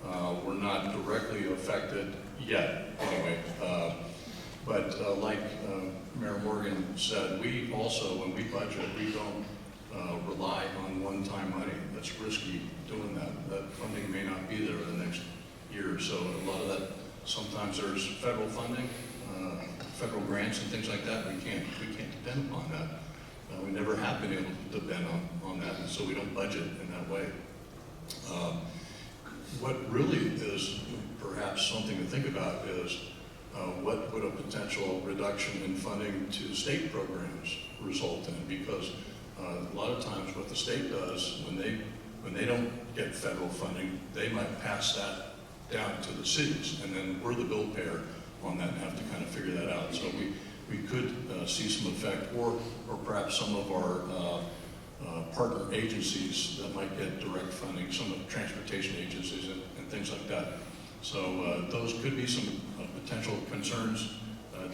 now. We're not directly affected yet, anyway. But like Mayor Morgan said, we also, when we budget, we don't rely on one-time money. That's risky doing that. That funding may not be there in the next year or so. A lot of that, sometimes there's federal funding, federal grants and things like that. We can't depend upon that. We never have been able to depend on that, and so we don't budget in that way. What really is perhaps something to think about is what would a potential reduction in funding to state programs result in? Because a lot of times what the state does when they when they don't get federal funding, they might pass that down to the cities, and then we're the bill payer on that and have to kind of figure that out. So we could see some effect, or perhaps some of our partner agencies that might get direct funding, some of the transportation agencies and things like that. So those could be some potential concerns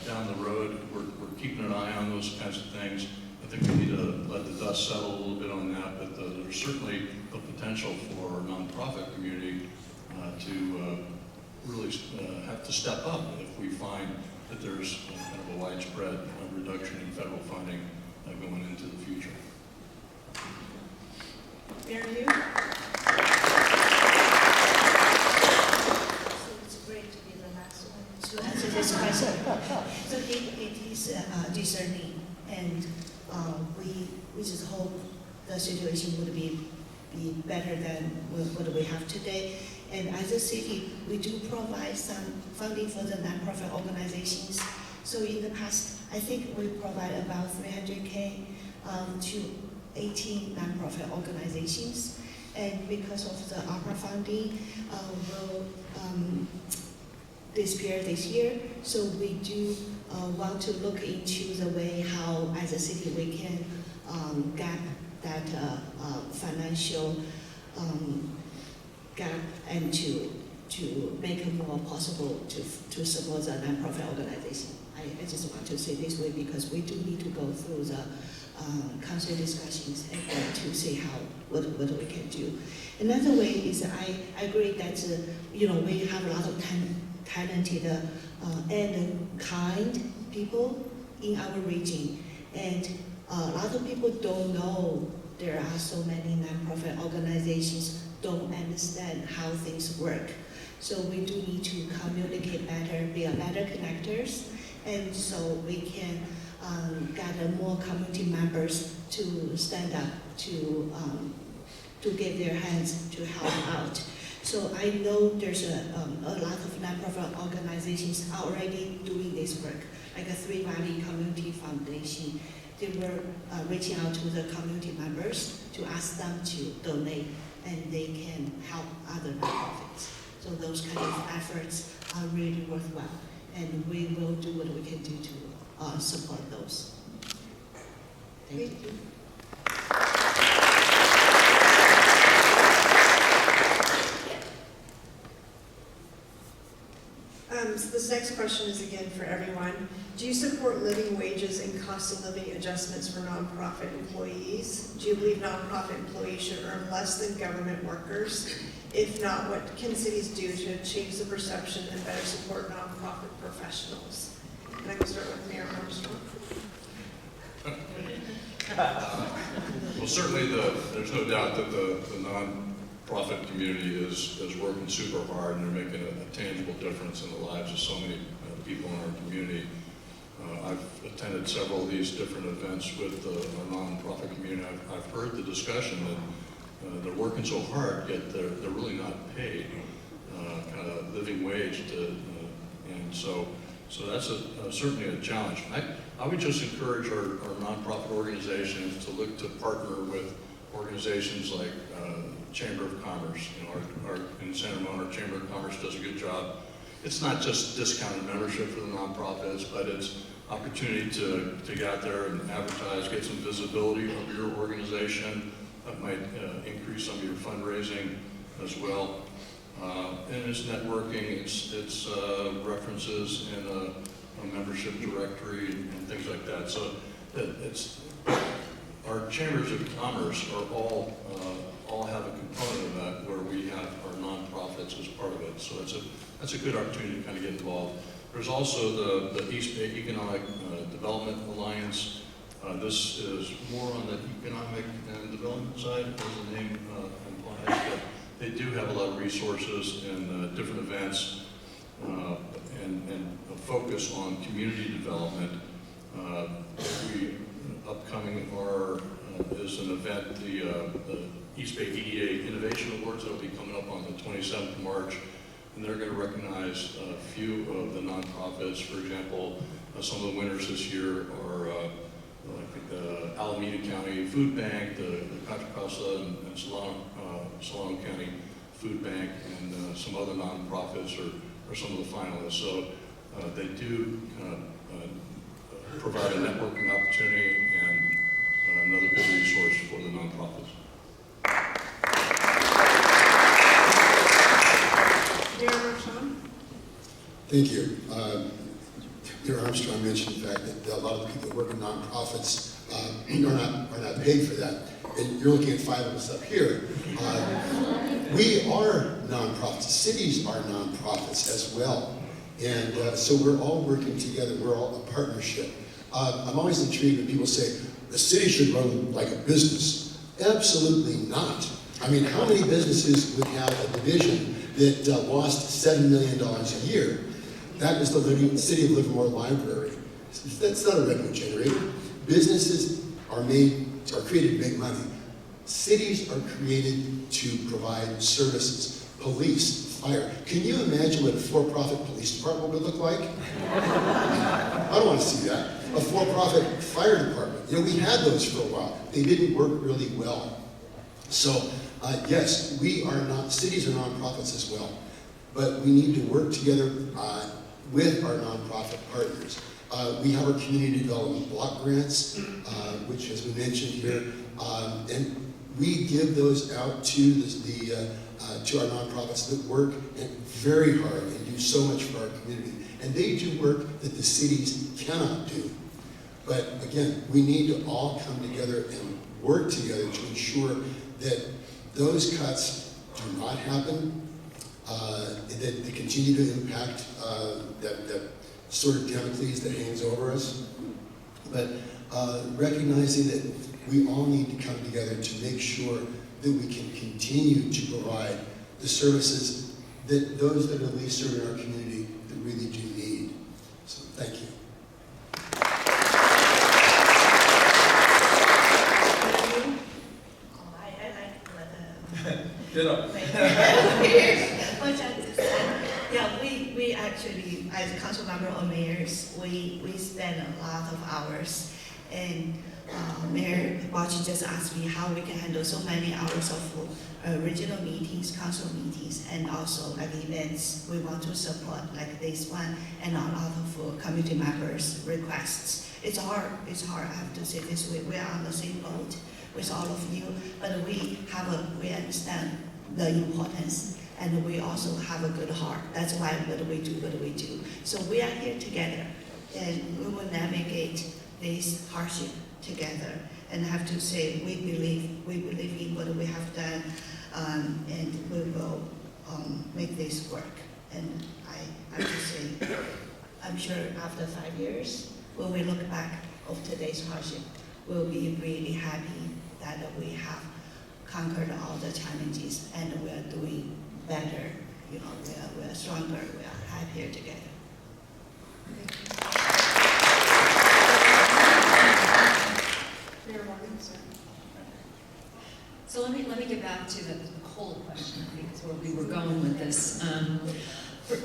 down the road. We're keeping an eye on those kinds of things. I think we need to let the dust settle a little bit on that, but there's certainly the potential for our nonprofit community to really have to step up if we find that there's kind of a widespread reduction in federal funding going into the future. Mayor Hugh? So it's great to be the last one to answer this question. So it is discerning, and we just hope the situation would be better than what we have today. And as a city, we do provide some funding for the nonprofit organizations. So in the past, I think we provide about $300K to 18 nonprofit organizations. And because of the ARPA funding will disappear this year, so we do want to look into the way how, as a city, we can gap that financial gap and to make it more possible to support the nonprofit organization. I just want to say this way because we do need to go through the council discussions and to see what we can do. Another way is I agree that we have a lot of talented and kind people in our region, and a lot of people don't know there are so many nonprofit organizations, don't understand how things work. So we do need to communicate better, be a better connectors, and so we can gather more community members to stand up, to give their hands to help out. So I know there's a lot of nonprofit organizations already doing this work, like a Three Valley Community Foundation. They were reaching out to the community members to ask them to donate, and they can help other nonprofits. So those kind of efforts are really worthwhile, and we will do what we can do to support those. Thank you. So this next question is again for everyone. Do you support living wages and cost of living adjustments for nonprofit employees? Do you believe nonprofit employees should earn less than government workers? If not, what can cities do to change the perception and better support nonprofit professionals? And I can start with Mayor Armstrong. Well, certainly there's no doubt that the non-profit community is working super hard, and they're making a tangible difference in the lives of so many people in our community. I've attended several of these different events with our non-profit community. I've heard the discussion that they're working so hard, yet they're really not paid kind of living wage and so that's certainly a challenge. I would just encourage our nonprofit organizations to look to partner with organizations like Chamber of Commerce. Our in San Ramon, our Chamber of Commerce does a good job. It's not just discounted membership for the nonprofits, but it's opportunity to get out there and advertise, get some visibility of your organization. That might increase some of your fundraising as well. And it's networking, it's references in a membership directory and things like that. So our chambers of commerce are all have a component of that where we have our nonprofits as part of it. So that's a good opportunity to kind of get involved. There's also the East Bay Economic Development Alliance. This is more on the economic and development side, as the name implies, but they do have a lot of resources and different events and a focus on community development. Upcoming is an event, the East Bay EDA Innovation Awards that will be coming up on the 27th of March, and they're going to recognize a few of the nonprofits. For example, some of the winners this year are Alameda County Food Bank, the Contra Costa and Solano County Food Bank, and some other nonprofits are some of the finalists. So they do provide a networking opportunity and another good resource for the nonprofits. Mayor Armstrong? Thank you. Mayor Armstrong mentioned the fact that a lot of the people that work in nonprofits are not paid for that. And you're looking at 5 of us up here. We are nonprofits. Cities are nonprofits as well. And so we're all working together. We're all a partnership. I'm always intrigued when people say, the city should run like a business. Absolutely not. I mean, how many businesses would have a division that lost $7 million a year? That is the City of Livermore Library. That's not a revenue generator. Businesses are created to make money. Cities are created to provide services. Police, fire. Can you imagine what a for-profit police department would look like? I don't want to see that. A for-profit fire department. You know, we had those for a while. They didn't work really well. So, yes, cities are nonprofits as well. But we need to work together with our nonprofit partners. We have our community development block grants, which has been mentioned here, and we give those out to to our nonprofits that work very hard and do so much for our community. And they do work that the cities cannot do. But again, we need to all come together and work together to ensure that those cuts do not happen, that they continue to impact that sort of Damocles that hangs over us. But recognizing that we all need to come together to make sure that we can continue to provide the services that those that are least served in our community that really do need. So thank you. Yeah, we actually, as a council member or mayors, we spend a lot of hours. And Mayor Bocci just asked me how we can handle so many hours of regional meetings, council meetings, and also like events we want to support, like this one, and a lot of community members' requests. It's hard, I have to say this way. We are on the same boat with all of you, but we understand the importance, and we also have a good heart. That's why what do we do. So we are here together, and we will navigate this hardship together. And I have to say, we believe in what we have done, and we will make this work. And I have to say, I'm sure after 5 years, when we look back of today's hardship, we'll be really happy that we have conquered all the challenges and we are doing better. You know, we are stronger, we are happier together. Mayor Morgan, sir. So let me get back to the COLA question, I think is where we were going with this.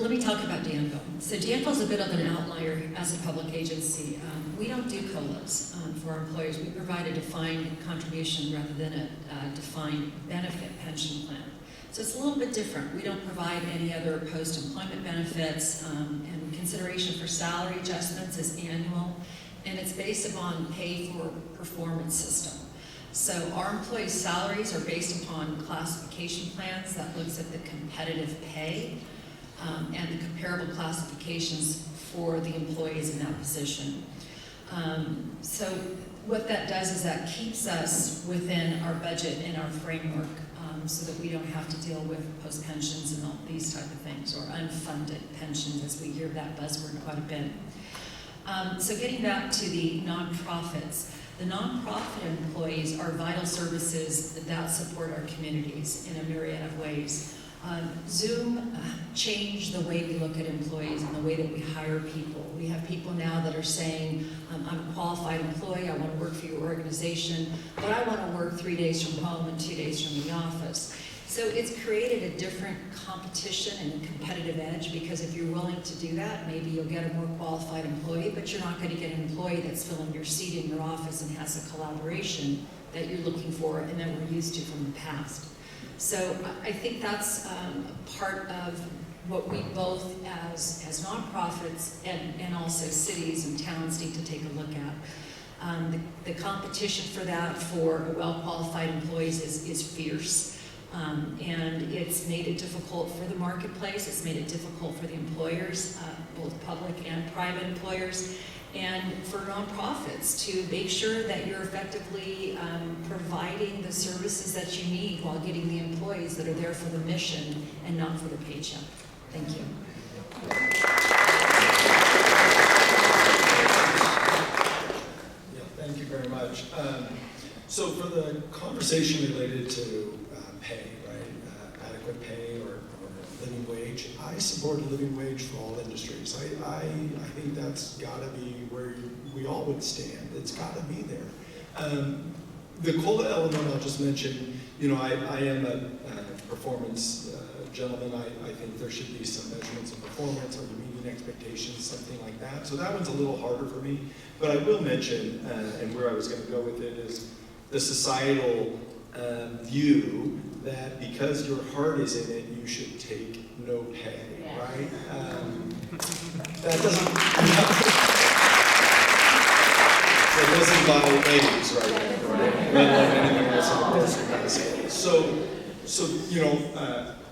Let me talk about Danville. So Danville is a bit of an outlier as a public agency. We don't do COLAs for our employees. We provide a defined contribution rather than a defined benefit pension plan. So it's a little bit different. We don't provide any other post-employment benefits, and consideration for salary adjustments is annual, and it's based upon pay for performance system. So our employees' salaries are based upon classification plans that looks at the competitive pay and the comparable classifications for the employees in that position. So what that does is that keeps us within our budget and our framework, so that we don't have to deal with post-pensions and all these type of things, or unfunded pensions, as we hear that buzzword quite a bit. So getting back to the nonprofits, the nonprofit employees are vital services that support our communities in a myriad of ways. Zoom changed the way we look at employees and the way that we hire people. We have people now that are saying, I'm a qualified employee, I want to work for your organization, but I want to work 3 days from home and 2 days from the office. So it's created a different competition and a competitive edge, because if you're willing to do that, maybe you'll get a more qualified employee, but you're not going to get an employee that's filling your seat in your office and has a collaboration that you're looking for and that we're used to from the past. So I think that's part of what we both as nonprofits and also cities and towns need to take a look at. The competition for that for well-qualified employees is fierce. And it's made it difficult for the marketplace, it's made it difficult for the employers, both public and private employers, and for nonprofits to make sure that you're effectively providing the services that you need while getting the employees that are there for the mission and not for the paycheck. Thank you. Yeah, thank you very much. So for the conversation related to pay, right, adequate pay or living wage, I support a living wage for all industries. I think that's got to be where we all would stand. It's got to be there. The COLA element, I'll just mention, you know, I am a performance gentleman. I think there should be some measurements of performance. Are you meeting expectations, something like that. So that one's a little harder for me. But I will mention, and where I was going to go with it is the societal view that because your heart is in it, you should take no pay, right? That doesn't buy eggs, right? Not like anything else in the grocery basket. So you know,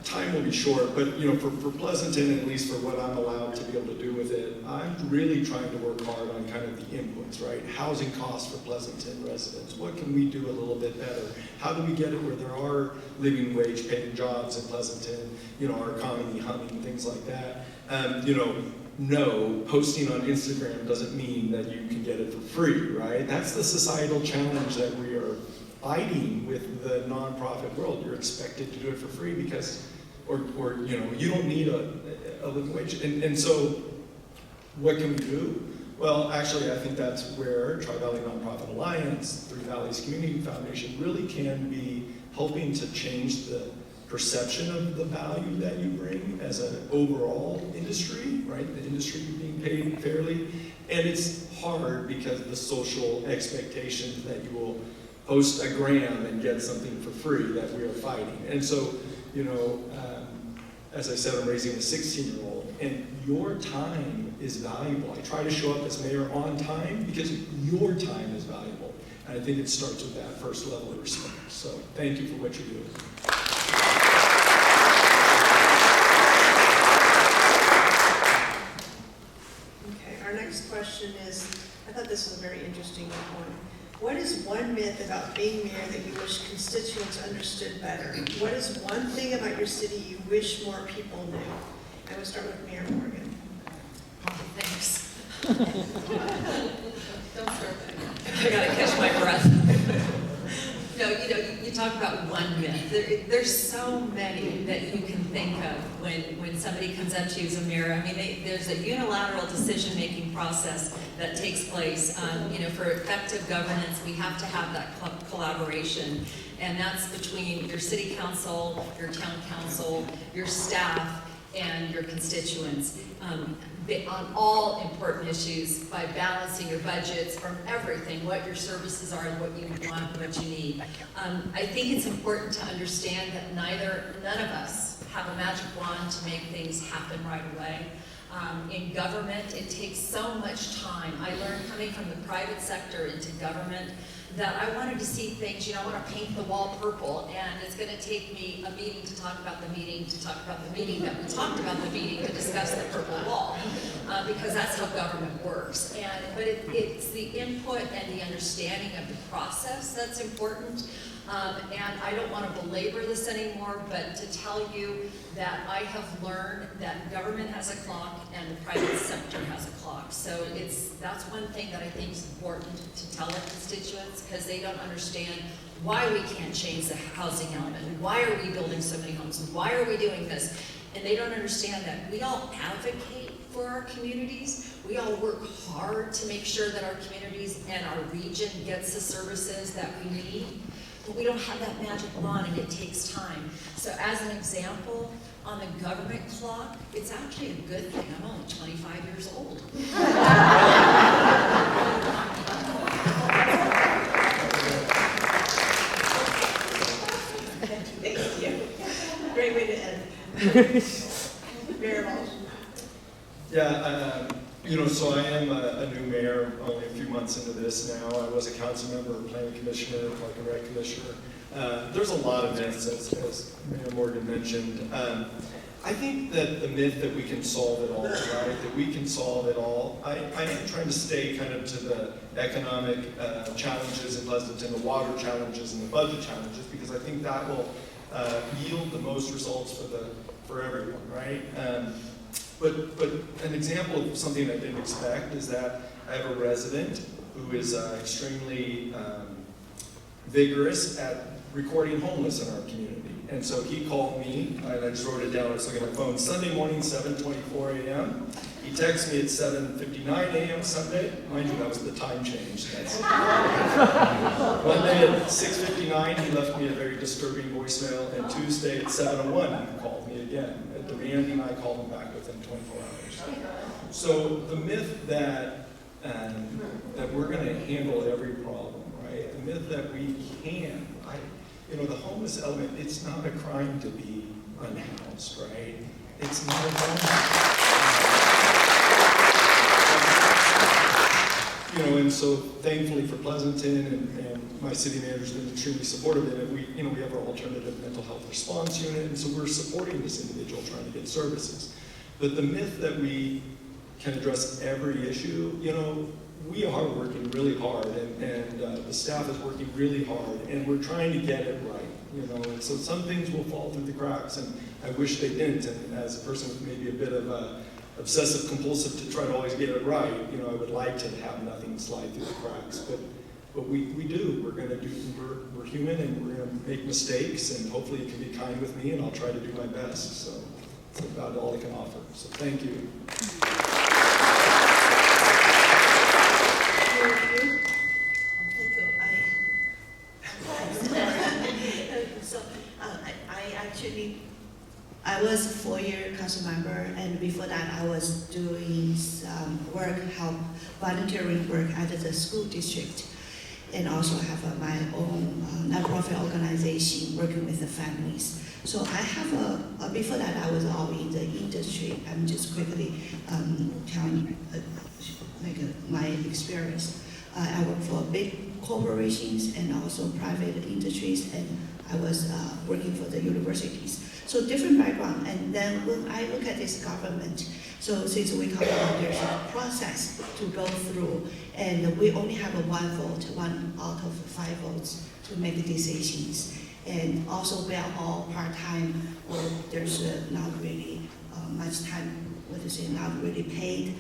time will be short, but you know, for Pleasanton, at least for what I'm allowed to be able to do with it, I'm really trying to work hard on kind of the inputs, right? Housing costs for Pleasanton residents. What can we do a little bit better? How do we get it where there are living wage paying jobs in Pleasanton, you know, our economy humming, things like that. You know, no, posting on Instagram doesn't mean that you can get it for free, right? That's the societal challenge that we are fighting with the nonprofit world. You're expected to do it for free because, or you know, you don't need a living wage. And so, what can we do? Well, actually, I think that's where Tri-Valley Nonprofit Alliance, Three Valleys Community Foundation really can be helping to change the perception of the value that you bring as an overall industry, right? The industry being paid fairly. And it's hard because of the social expectations that you will post a gram and get something for free that we are fighting. And so, you know, as I said, I'm raising a 16-year-old, and your time is valuable. I try to show up as mayor on time because your time is valuable. And I think it starts with that first level of respect. So thank you for what you're doing. Okay, our next question is, I thought this was a very interesting one. What is one myth about being mayor that you wish constituents understood better? What is one thing about your city you wish more people knew? I will start with Mayor Morgan. Thanks. Don't start that. I gotta catch my breath. No, you know, you talk about one myth. There's so many that you can think of when somebody comes up to you as a mayor. I mean, there's a unilateral decision-making process that takes place. You know, for effective governance, we have to have that collaboration, and that's between your city council, your town council, your staff, and your constituents. On all important issues by balancing your budgets from everything, what your services are and what you want and what you need. I think it's important to understand that none of us have a magic wand to make things happen right away. In government, it takes so much time. I learned coming from the private sector into government that I wanted to see things, you know, I want to paint the wall purple, and it's going to take me a meeting to talk about the meeting, to talk about the meeting that we talked about the meeting to discuss the purple wall, because that's how government works. But it's the input and the understanding of the process that's important. And I don't want to belabor this anymore, but to tell you that I have learned that government has a clock and the private sector has a clock. So that's one thing that I think is important to tell our constituents, because they don't understand why we can't change the housing element. Why are we building so many homes? Why are we doing this? And they don't understand that we all advocate for our communities. We all work hard to make sure that our communities and our region gets the services that we need. but we don't have that magic wand and it takes time. So as an example, on the government clock, it's actually a good thing. I'm only 25 years old. Thank you. Great way to end. Mayor Walsh. Yeah, so I am a new mayor, only a few months into this now. I was a council member, planning commissioner, park and rec commissioner. There's a lot of myths, as Mayor Morgan mentioned. I think that the myth that we can solve it all, right, that we can solve it all, I am trying to stay kind of to the economic challenges in Pleasanton, the water challenges and the budget challenges, because I think that will yield the most results for everyone, right? But an example of something I didn't expect is that I have a resident who is extremely vigorous at recording homeless in our community. And so he called me, and I just wrote it down, I was looking at my phone, Sunday morning, 7:24 a.m. He texted me at 7:59 a.m. Sunday. Mind you, that was the time change. Monday at 6:59, he left me a very disturbing voicemail, and Tuesday at 7:01, he called me again, demanding I call him back within 24 hours. So the myth that we're going to handle every problem, right? The myth that we can, the homeless element, it's not a crime to be unhoused, right? It's not a crime. And so thankfully for Pleasanton and my city manager's been extremely supportive of it. We have our alternative mental health response unit, and so we're supporting this individual trying to get services. But the myth that we can address every issue, we are working really hard, and the staff is working really hard, and we're trying to get it right, and so some things will fall through the cracks, and I wish they didn't, and as a person with maybe a bit of obsessive compulsive to try to always get it right, I would like to have nothing slide through the cracks, but we do. We're human, and we're going to make mistakes, and hopefully you can be kind with me, and I'll try to do my best, so that's about all I can offer, so thank you. I was a 4-year council member, and before that I was doing some volunteering work at the school district, and also have my own nonprofit organization working with the families. So I have before that I was all in the industry. I'm just quickly telling my experience. I work for big corporations and also private industries, and I was working for the universities. So different background, and then when I look at this government, so since we talk about there's a process to go through, and we only have one vote, 1 out of 5 votes to make decisions, and also we are all part-time, or there's not really much time, not really paid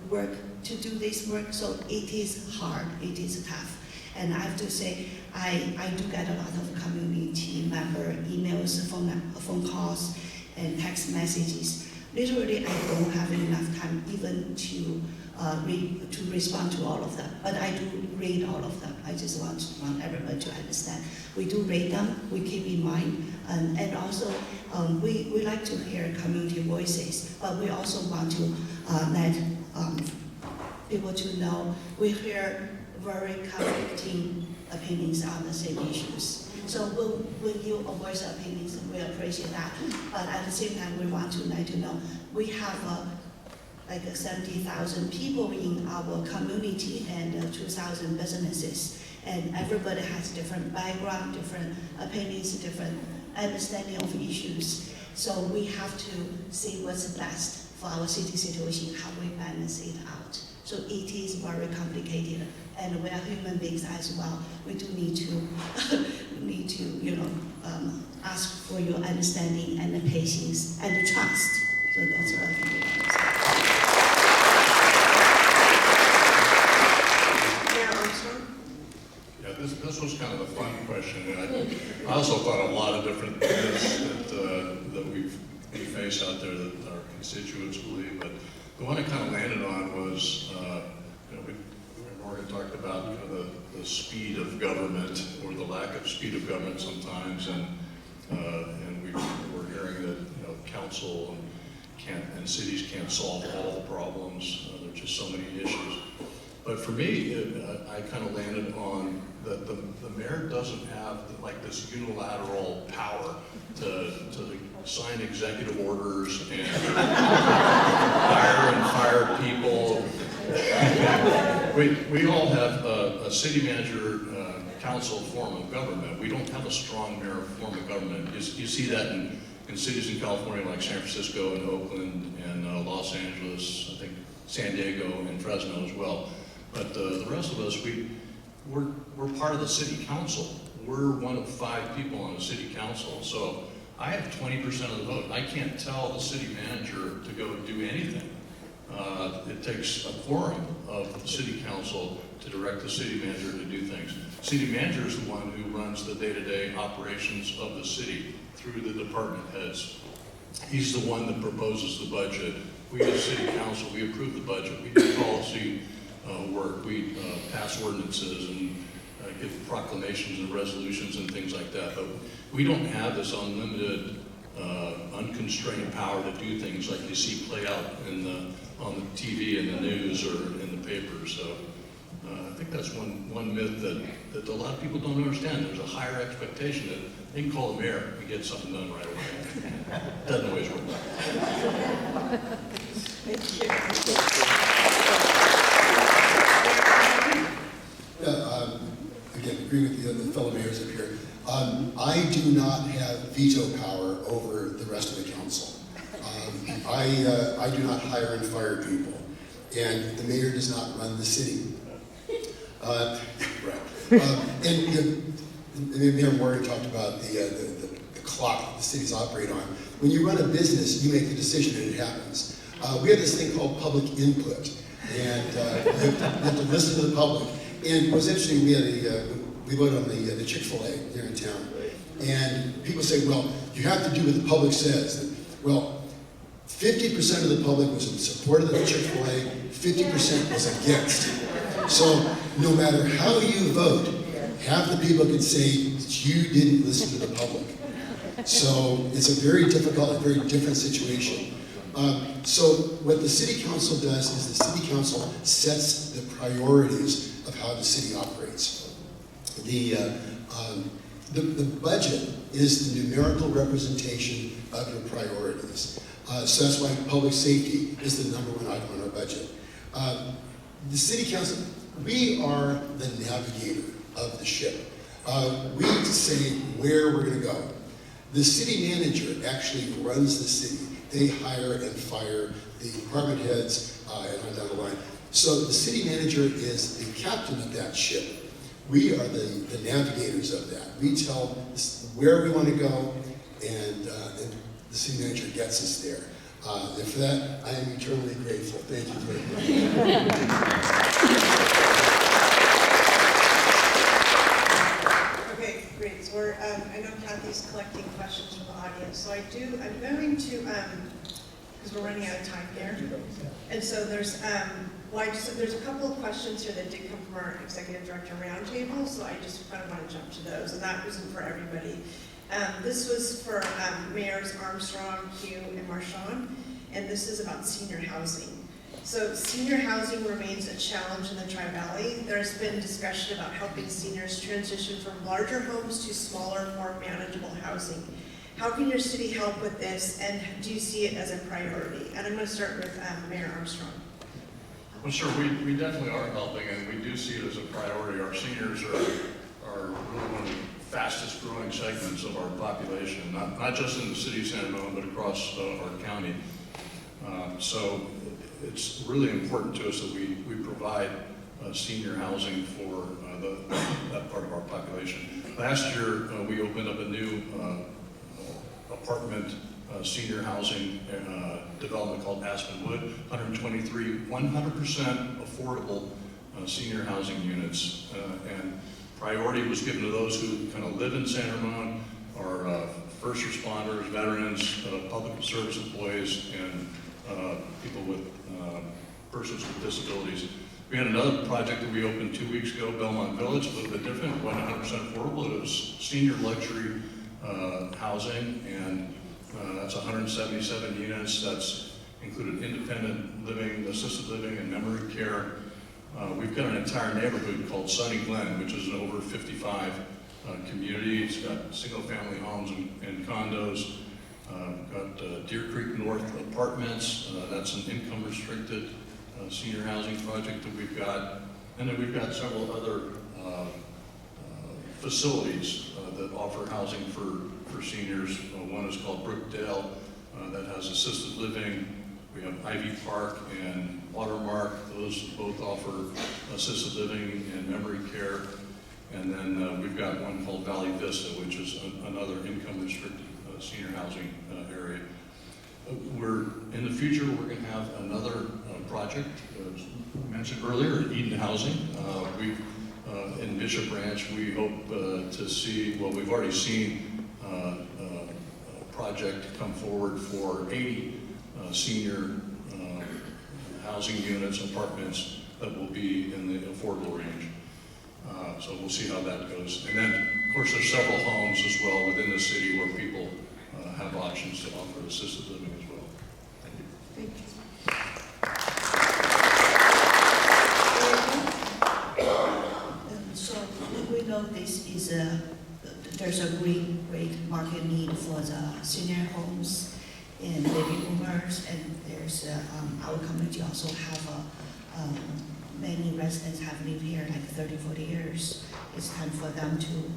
work to do this work, so it is hard, it is tough. And I have to say, I do get a lot of community member emails, phone calls, and text messages. Literally, I don't have enough time even to respond to all of them. But I do read all of them. I just want everyone to understand. We do read them, we keep in mind, and also we like to hear community voices, but we also want to let people to know we hear very conflicting opinions on the same issues. So when you voice opinions, we appreciate that. But at the same time, we want to let you know we have like 70,000 people in our community and 2,000 businesses. And everybody has different background, different opinions, different understanding of issues. So we have to see what's best for our city situation, how we balance it out. So it is very complicated, and we are human beings as well. We do need to ask for your understanding and patience and trust. So that's what I think. Yeah, this was kind of a fun question, and I also thought a lot of different things that we face out there that our constituents believe, but the one I kind of landed on was, Morgan talked about the speed of government, or the lack of speed of government sometimes, and we're hearing that council and cities can't solve all the problems. There's just so many issues. But for me, I kind of landed on that the mayor doesn't have like this unilateral power to sign executive orders and hire and fire people. We all have a city manager council form of government. We don't have a strong mayor form of government. You see that in cities in California like San Francisco and Oakland and Los Angeles, I think San Diego and Fresno as well. But the rest of us, we're part of the city council. We're one of 5 people on the city council. So I have 20% of the vote. I can't tell the city manager to go do anything. It takes a quorum of the city council to direct the city manager to do things. City manager is the one who runs the day-to-day operations of the city through the department heads. He's the one that proposes the budget. We as city council, we approve the budget. We do policy work. We pass ordinances and give proclamations and resolutions and things like that. But we don't have this unlimited, unconstrained power to do things like you see play out on the TV and the news or in the papers. So I think that's one myth that a lot of people don't understand. There's a higher expectation that they can call the mayor and get something done right away. Doesn't always work. Thank you. Again, agree with the fellow mayors up here. I do not have veto power over the rest of the council. I do not hire and fire people, and the mayor does not run the city. And Mayor Morgan talked about the clock that the cities operate on. When you run a business, you make the decision and it happens. We have this thing called public input, and you have to listen to the public. And what was interesting, we voted on the Chick-fil-A here in town, and people say, well, you have to do what the public says. Well, 50% of the public was in support of the Chick-fil-A, 50% was against. So no matter how you vote, half the people can say that you didn't listen to the public. So it's a very difficult, a very different situation. So what the city council does is the city council sets the priorities of how the city operates. The budget is the numerical representation of your priorities. So that's why public safety is the #1 item on our budget. The city council, we are the navigator of the ship. We say where we're going to go. The city manager actually runs the city. They hire and fire the department heads and on down the line. So the city manager is the captain of that ship. We are the navigators of that. We tell where we want to go, and the city manager gets us there. And for that, I am eternally grateful. Thank you very much. Okay, great. So I know Kathy's collecting questions from the audience. So I'm going to, because we're running out of time here. And so there's a couple of questions here that did come from our executive director roundtable. So I just kind of want to jump to those, and that wasn't for everybody. This was for Mayors Armstrong, Hugh, and Marchand, and this is about senior housing. So senior housing remains a challenge in the Tri-Valley. There's been discussion about helping seniors transition from larger homes to smaller, more manageable housing. How can your city help with this, and do you see it as a priority? And I'm going to start with Mayor Armstrong. Well, sure, we definitely are helping, and we do see it as a priority. Our seniors are really one of the fastest growing segments of our population, not just in the city of San Ramon, but across our county. So it's really important to us that we provide senior housing for that part of our population. Last year, we opened up a new apartment senior housing development called Aspenwood, 123 100% affordable senior housing units, and priority was given to those who kind of live in San Ramon, are first responders, veterans, public service employees, and people with persons with disabilities. We had another project that we opened 2 weeks ago, Belmont Village, a little bit different, it wasn't 100% affordable. It was senior luxury housing, and that's 177 units. That's included independent living, assisted living, and memory care. We've got an entire neighborhood called Sunny Glen, which is an over 55 community. It's got single-family homes and condos. Got Deer Creek North Apartments. That's an income-restricted senior housing project that we've got. And then we've got several other facilities that offer housing for seniors. One is called Brookdale that has assisted living. We have Ivy Park and Watermark. Those both offer assisted living and memory care. And then we've got one called Valley Vista, which is another income-restricted senior housing area. In the future, we're going to have another project, as mentioned earlier, Eden Housing. In Bishop Ranch, we hope to see, well, we've already seen a project come forward for 80 senior housing units, apartments that will be in the affordable range. So we'll see how that goes. And then, of course, there's several homes as well within the city where people have options to offer assisted living as well. Thank you. So we know this is there's a great market need for the senior homes and baby boomers, and there's our community also have many residents have lived here like 30, 40 years. It's time for them to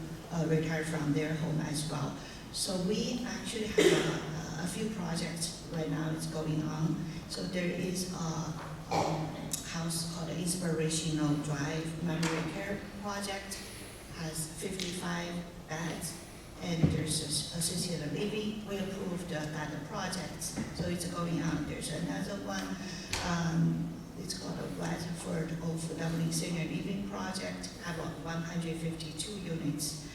retire from their home as well. So we actually have a few projects right now is going on. So there is a house called Inspirational Drive Memory Care Project, has 55 beds, and there's assisted living. We approved that project, so it's going on. There's another one, it's called a Bradford of Dublin Senior Living Project, have 152 units.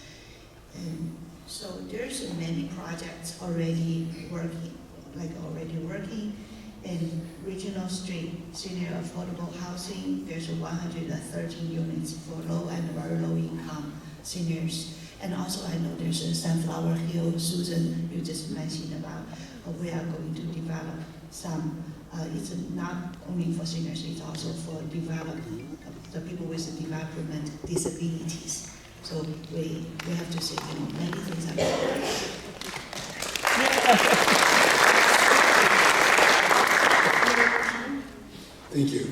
And so there's many projects already working. In Regional Street Senior Affordable Housing, there's 113 units for low and very low income seniors. And also I know there's a Sunflower Hill, Susan, you just mentioned about, we are going to develop some, it's not only for seniors, it's also for the people with development disabilities. So we have to say, many things are going on. Thank you.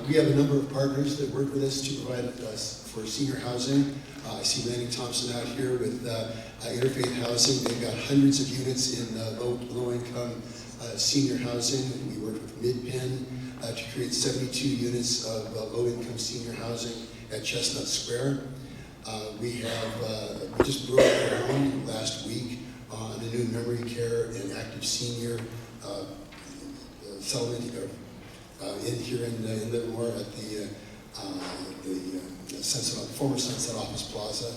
We have a number of partners that work with us to provide us for senior housing. I see Lanning Thompson out here with Interfaith Housing. They've got hundreds of units in low-income senior housing. We work with Midpen to create 72 units of low-income senior housing at Chestnut Square. We just broke ground last week on a new memory care and active senior settlement in here in Livermore at the former Sunset Office Plaza.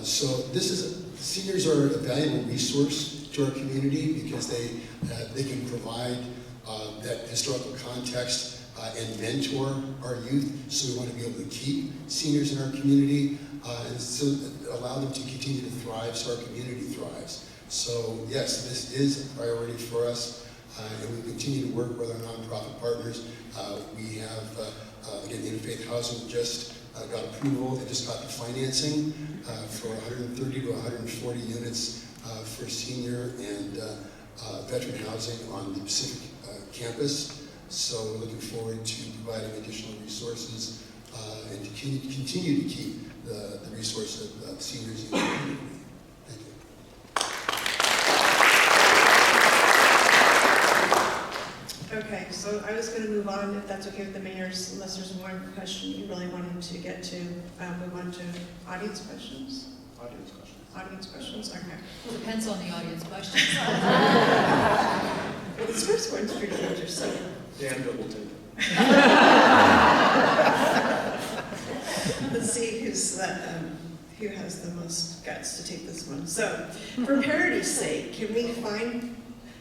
So seniors are a valuable resource to our community because they can provide that historical context and mentor our youth. So we want to be able to keep seniors in our community and so allow them to continue to thrive so our community thrives. So yes, this is a priority for us. And we continue to work with our nonprofit partners. We have, again, Interfaith Housing just got approval. They just got the financing for 130 to 140 units for senior and veteran housing on the Pacific campus. So we're looking forward to providing additional resources and to continue to keep the resource of seniors in the community. Thank you. Okay, so I was going to move on, if that's okay with the mayor's, unless there's one question you really wanted to get to, move on to audience questions? Audience questions. Audience questions, okay. Well, depends on the audience questions. Well, this first one's pretty interesting. Danville will take it. Let's see who has the most guts to take this one. So, for parity's sake, can we find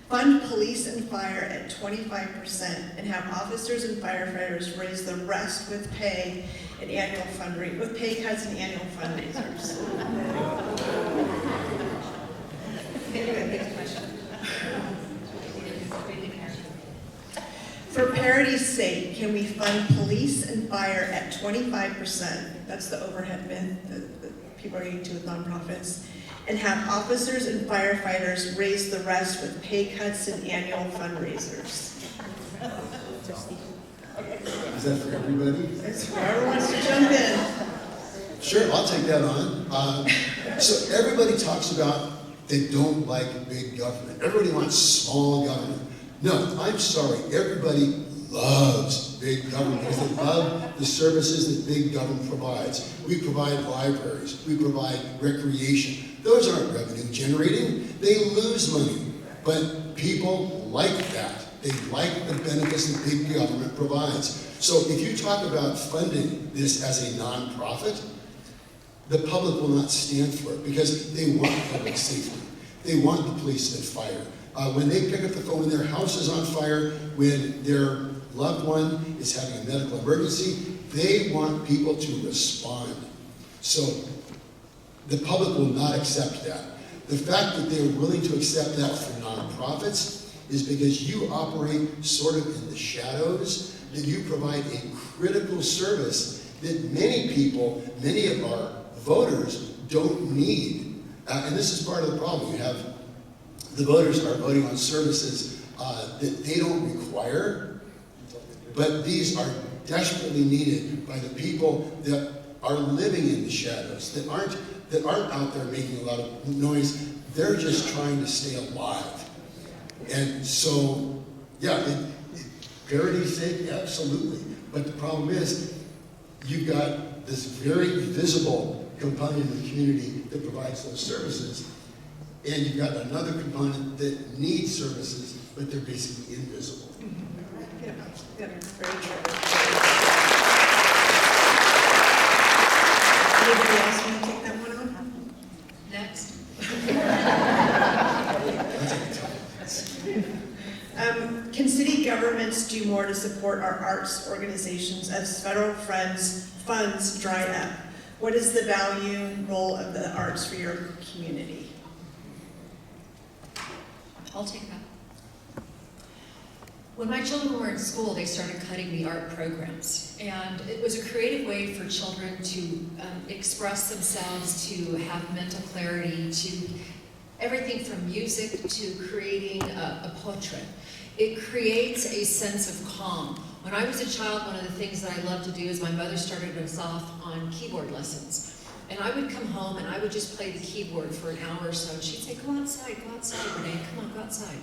Fund police and fire at 25% and have officers and firefighters raise the rest with pay and annual fundraising, with pay cuts and annual fundraisers. For parity's sake, can we fund police and fire at 25%? That's the overhead myth that people are getting to with nonprofits. And have officers and firefighters raise the rest with pay cuts and annual fundraisers. Is that for everybody? It's whoever wants to jump in. Sure, I'll take that on. So everybody talks about they don't like big government. Everybody wants small government. No, I'm sorry. Everybody loves big government because they love the services that big government provides. We provide libraries. We provide recreation. Those aren't revenue generating. They lose money. But people like that. They like the benefits that big government provides. So if you talk about funding this as a nonprofit, the public will not stand for it because they want public safety. They want the police and fire. When they pick up the phone when their house is on fire, when their loved one is having a medical emergency, they want people to respond. So the public will not accept that. The fact that they're willing to accept that for nonprofits is because you operate sort of in the shadows, that you provide a critical service that many people, many of our voters don't need. And this is part of the problem. You have the voters are voting on services that they don't require, but these are desperately needed by the people that are living in the shadows, that aren't out there making a lot of noise. They're just trying to stay alive. And so, yeah, parity's sake, absolutely. But the problem is, you've got this very visible component of the community that provides those services, and you've got another component that needs services, but they're basically invisible. Yeah, very true. Anybody else want to take that one on? Next. Can city governments do more to support our arts organizations as federal funds dry up? What is the value and role of the arts for your community? I'll take that. When my children were in school, they started cutting the art programs. And it was a creative way for children to express themselves, to have mental clarity, to everything from music to creating a portrait. It creates a sense of calm. When I was a child, one of the things that I loved to do is my mother started us off on keyboard lessons. And I would come home and I would just play the keyboard for an hour or so. And she'd say, go outside, Renee, come on, go outside.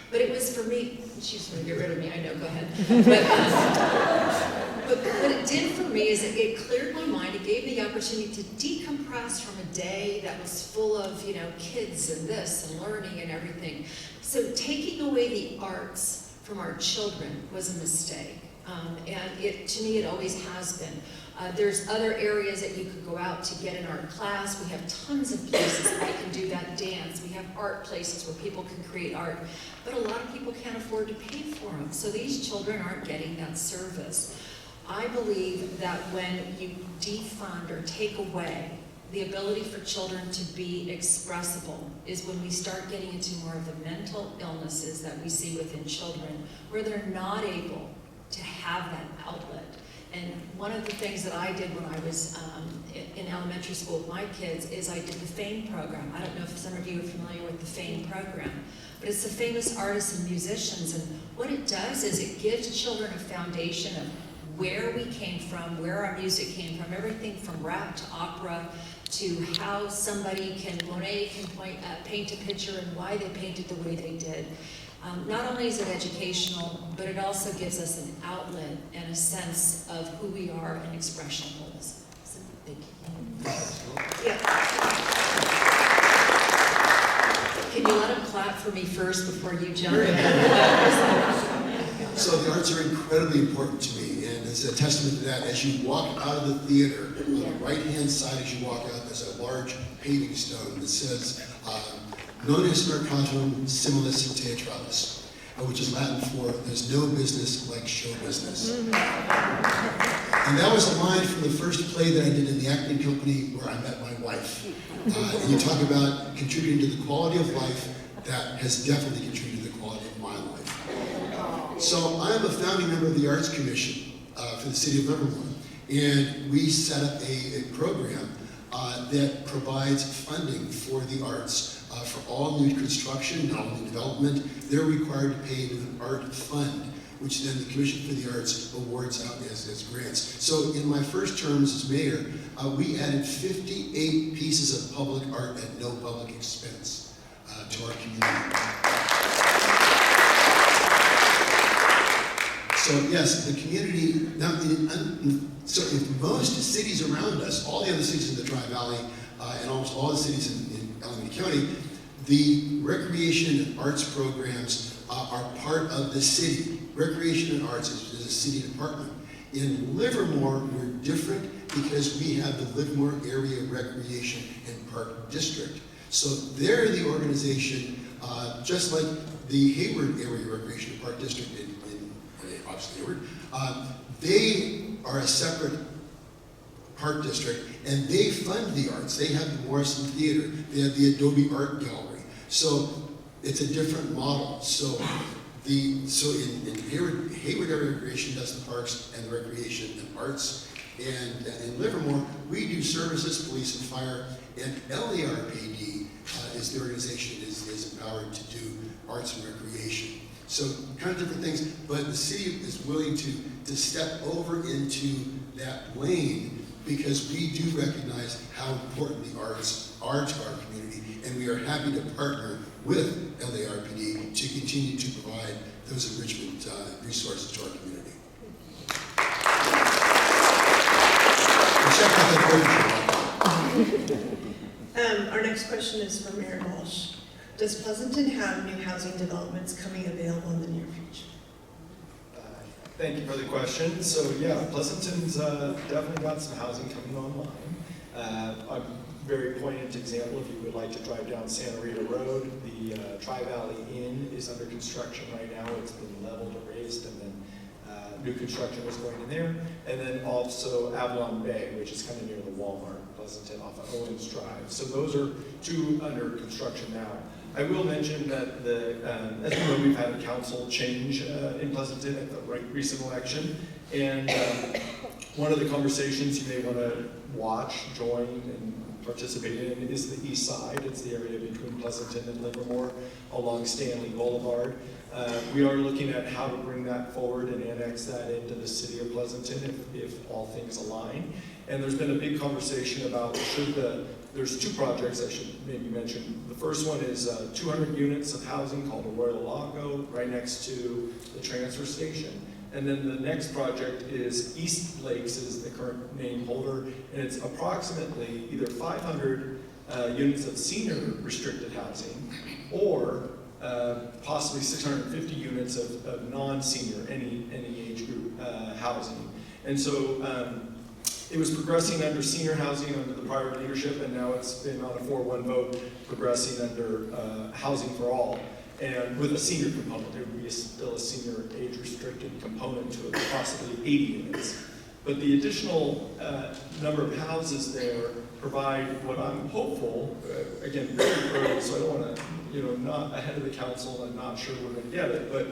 But it was for me, she's going to get rid of me, I know, go ahead. But what it did for me is it cleared my mind. It gave me the opportunity to decompress from a day that was full of, kids and this and learning and everything. So taking away the arts from our children was a mistake. And to me, it always has been. There's other areas that you could go out to get in art class. We have tons of places that we can do that dance. We have art places where people can create art. But a lot of people can't afford to pay for them. So these children aren't getting that service. I believe that when you defund or take away the ability for children to be expressible is when we start getting into more of the mental illnesses that we see within children, where they're not able to have that outlet. And one of the things that I did when I was in elementary school with my kids is I did the FAME program. I don't know if some of you are familiar with the FAME program, but it's the famous artists and musicians. And what it does is it gives children a foundation of where we came from, where our music came from, everything from rap to opera to how Monet can paint a picture and why they painted the way they did. Not only is it educational, but it also gives us an outlet and a sense of who we are and expression goals. So, thank you. Yeah. Can you let them clap for me first before you jump in? So the arts are incredibly important to me, and it's a testament to that. As you walk out of the theater, on the right-hand side as you walk out, there's a large paving stone that says, known as Mercatum Similis Teatralis, which is Latin for "there's no business like show business." And that was a line from the first play that I did in the acting company where I met my wife. And you talk about contributing to the quality of life, that has definitely contributed to the quality of my life. So I am a founding member of the Arts Commission for the city of Livermore. And we set up a program that provides funding for the arts for all new construction, not only development. They're required to pay into an art fund, which then the Commission for the Arts awards out as grants. So in my first terms as mayor, we added 58 pieces of public art at no public expense to our community. So yes, the community, now so if most cities around us, all the other cities in the Tri-Valley, and almost all the cities in Alameda County, the recreation and arts programs are part of the city. Recreation and arts is a city department. In Livermore, we're different because we have the Livermore Area Recreation and Park District. So they're the organization, just like the Hayward Area Recreation and Park District in obviously Hayward, they are a separate park district, and they fund the arts. They have the Morrison Theater, they have the Adobe Art Gallery. So it's a different model. So in Hayward Area Recreation does the parks and the recreation and arts, and in Livermore we do services, police and fire, and LARPD is the organization that is empowered to do arts and recreation. So kind of different things, but the city is willing to step over into that lane because we do recognize how important the arts are to our community, and we are happy to partner with LARPD to continue to provide those enrichment resources to our community. Check out that. Our next question is for Mayor Walsh. Does Pleasanton have new housing developments coming available in the near future? Thank you for the question. So yeah, Pleasanton's definitely got some housing coming online. A very poignant example, if you would like to drive down Santa Rita Road, the Tri-Valley Inn is under construction right now. It's been leveled and raised, and then new construction was going in there. And then also Avalon Bay, which is kind of near the Walmart, Pleasanton off of Owens Drive. So those are two under construction now. I will mention that as you know, we've had a council change in Pleasanton at the recent election, and one of the conversations you may want to watch, join, and participate in is the east side. It's the area between Pleasanton and Livermore along Stanley Boulevard. We are looking at how to bring that forward and annex that into the city of Pleasanton if all things align. And there's been a big conversation about there's two projects I should maybe mention. The first one is 200 units of housing called Arroyo Lago, right next to the transfer station. And then the next project is East Lakes is the current name holder, and it's approximately either 500 units of senior restricted housing, or possibly 650 units of non-senior, any age group housing. And so it was progressing under senior housing under the prior leadership, and now it's been on a 4-1 vote progressing under housing for all. And with a senior component, there would be still a senior age-restricted component to it, possibly 80 units. But the additional number of houses there provide what I'm hopeful, again, very early, so I don't want to, not ahead of the council, I'm not sure we're going to get it, but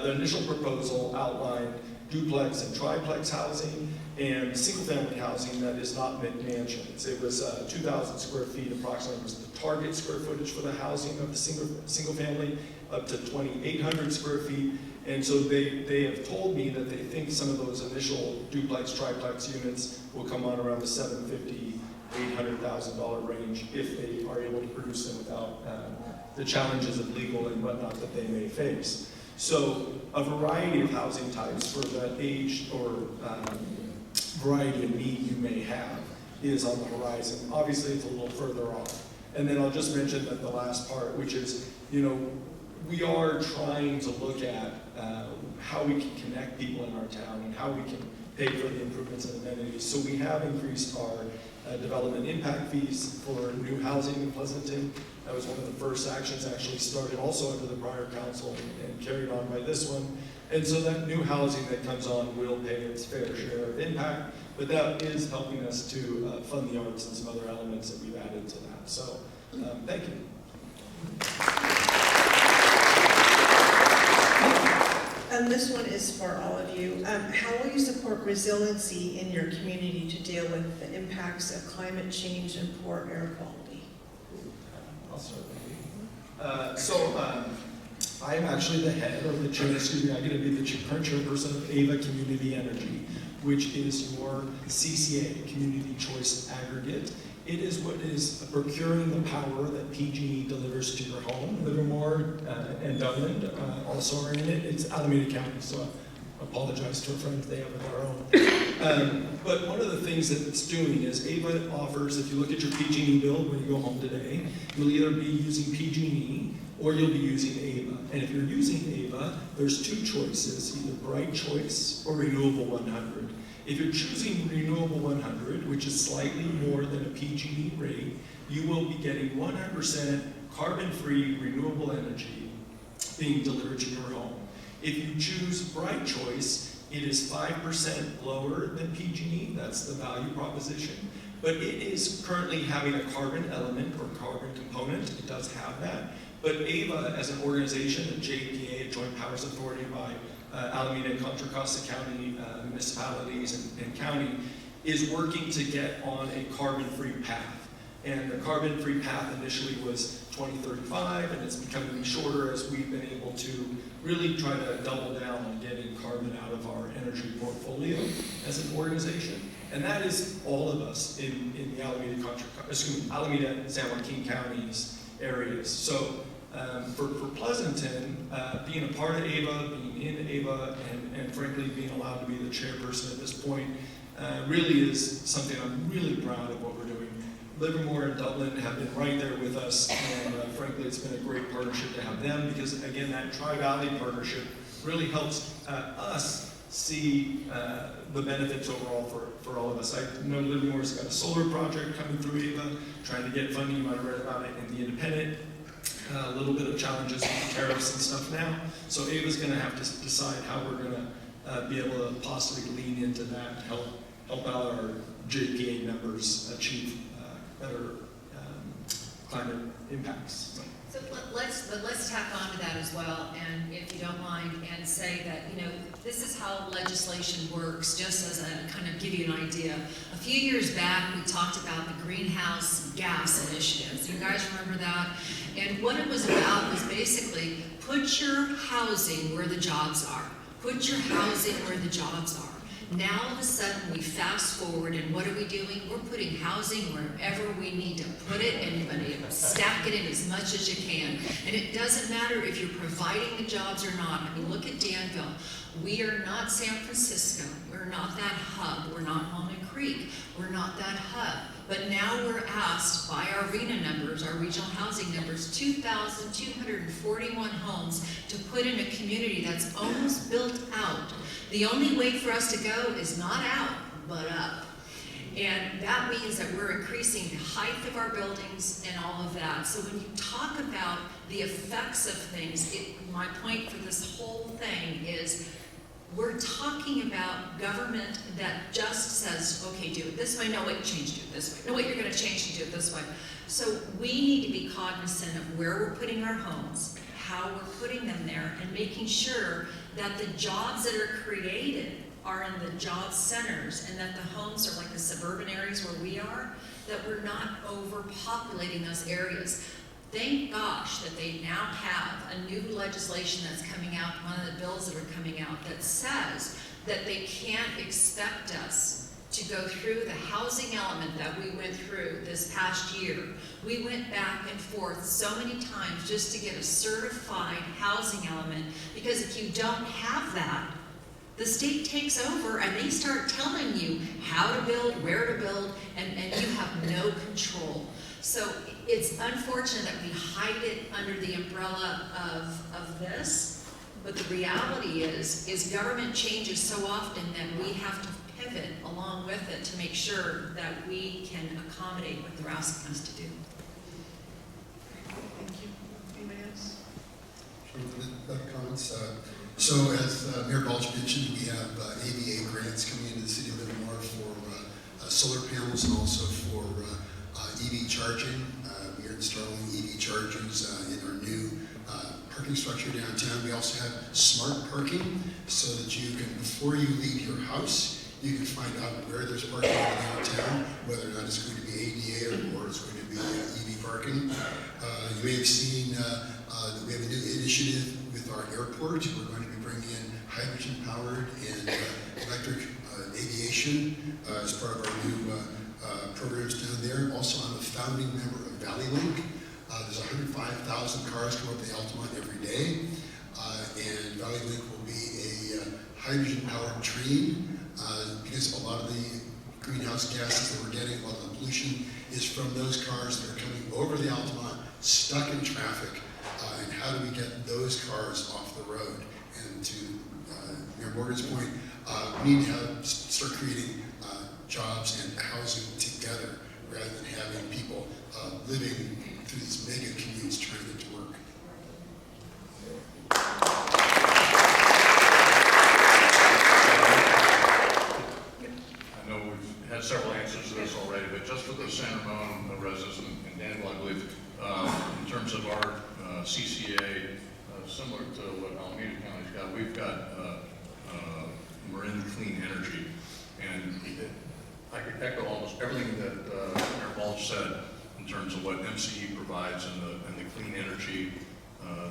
the initial proposal outlined duplex and triplex housing and single-family housing that is not McMansions. It was 2,000 square feet approximately was the target square footage for the housing of the single family, up to 2,800 square feet. And so they have told me that they think some of those initial duplex, triplex units will come on around the $750,000, $800,000 range if they are able to produce them without the challenges of legal and whatnot that they may face. So a variety of housing types for the age or variety of need you may have is on the horizon. Obviously, it's a little further off. And then I'll just mention that the last part, which is, we are trying to look at how we can connect people in our town and how we can pay for the improvements and amenities. So we have increased our development impact fees for new housing in Pleasanton. That was one of the first actions actually started also under the prior council and carried on by this one. And so that new housing that comes on will pay its fair share of impact, but that is helping us to fund the arts and some other elements that we've added to that. So thank you. And this one is for all of you. How will you support resiliency in your community to deal with the impacts of climate change and poor air quality? I'll start with you. I'm actually the head, or the chair, excuse me, I'm going to be the current chairperson of AVA Community Energy, which is your CCA, Community Choice Aggregate. It is what is procuring the power that PG&E delivers to your home. Livermore and Dublin also are in it. It's Alameda County, so I apologize to our friends, they have it their own. But one of the things that it's doing is AVA offers, if you look at your PG&E bill when you go home today, you'll either be using PG&E or you'll be using AVA. And if you're using AVA, there's two choices, either Bright Choice or Renewable 100. If you're choosing Renewable 100, which is slightly more than a PG&E rate, you will be getting 100% carbon-free renewable energy being delivered to your home. If you choose Bright Choice, it is 5% lower than PG&E, that's the value proposition, but it is currently having a carbon element or carbon component, it does have that, but AVA as an organization, a JPA, a Joint Powers Authority by Alameda and Contra Costa County municipalities and county, is working to get on a carbon-free path. And the carbon-free path initially was 2035, and it's becoming shorter as we've been able to really try to double down on getting carbon out of our energy portfolio as an organization. And that is all of us in the Alameda and San Joaquin counties areas. So for Pleasanton, being a part of AVA, being in AVA, and frankly being allowed to be the chairperson at this point, really is something I'm really proud of what we're doing. Livermore and Dublin have been right there with us, and frankly it's been a great partnership to have them, because again, that Tri-Valley partnership really helps us see the benefits overall for all of us. I know Livermore's got a solar project coming through AVA, trying to get funding. You might have read about it in The Independent. A little bit of challenges with tariffs and stuff now. So AVA's going to have to decide how we're going to be able to possibly lean into that and help out our JPA members achieve better climate impacts. So let's tack on to that as well, and if you don't mind, and say that, you know, this is how legislation works, just as a kind of give you an idea. A few years back, we talked about the greenhouse gas initiatives. You guys remember that? And what it was about was basically put your housing where the jobs are. Put your housing where the jobs are. Now all of a sudden we fast forward, and what are we doing? We're putting housing wherever we need to put it, and you're going to stack it in as much as you can. And it doesn't matter if you're providing the jobs or not. I mean, look at Danville. We are not San Francisco. We're not that hub. We're not Almond Creek. We're not that hub. But now we're asked by our RENA numbers, our regional housing numbers, 2,241 homes to put in a community that's almost built out. The only way for us to go is not out, but up. And that means that we're increasing the height of our buildings and all of that. So when you talk about the effects of things, my point for this whole thing is we're talking about government that just says, okay, do it this way. No, wait, change, do it this way. No, wait, you're going to change to do it this way. So we need to be cognizant of where we're putting our homes, how we're putting them there, and making sure that the jobs that are created are in the job centers, and that the homes are like the suburban areas where we are, that we're not overpopulating those areas. Thank gosh that they now have a new legislation that's coming out, one of the bills that are coming out, that says that they can't expect us to go through the housing element that we went through this past year. We went back and forth so many times just to get a certified housing element, because if you don't have that, the state takes over and they start telling you how to build, where to build, and you have no control. So it's unfortunate that we hide it under the umbrella of this, but the reality is government changes so often that we have to pivot along with it to make sure that we can accommodate what they're asking us to do. comments. So as Mayor Balch mentioned, we have AVA grants coming into the city of Livermore for solar panels and also for EV charging. We are installing EV chargers in our new parking structure downtown. We also have smart parking so that you can, before you leave your house, you can find out where there's parking in downtown, whether or not it's going to be ADA or it's going to be EV parking. You may have seen that we have a new initiative with our airport. We're going to be bringing in hydrogen-powered and electric aviation as part of our new programs down there. Also, I'm a founding member of ValleyLink. There's 105,000 cars come up the Altamont every day, and ValleyLink will be a hydrogen-powered train because a lot of the greenhouse gases that we're getting, a lot of the pollution is from those cars that are coming over the Altamont, stuck in traffic, and how do we get those cars off the road? And to Mayor Morgan's point, we need to start creating jobs and housing together rather than having people living through these mega commutes trying to get to work. I know we've had several answers to this already, but just for the San Ramon residents and Danville, I believe, in terms of our CCA, similar to what Alameda County's got, we've got Marin Clean Energy, and I could echo almost everything that Mayor Balch said in terms of what MCE provides and the clean energy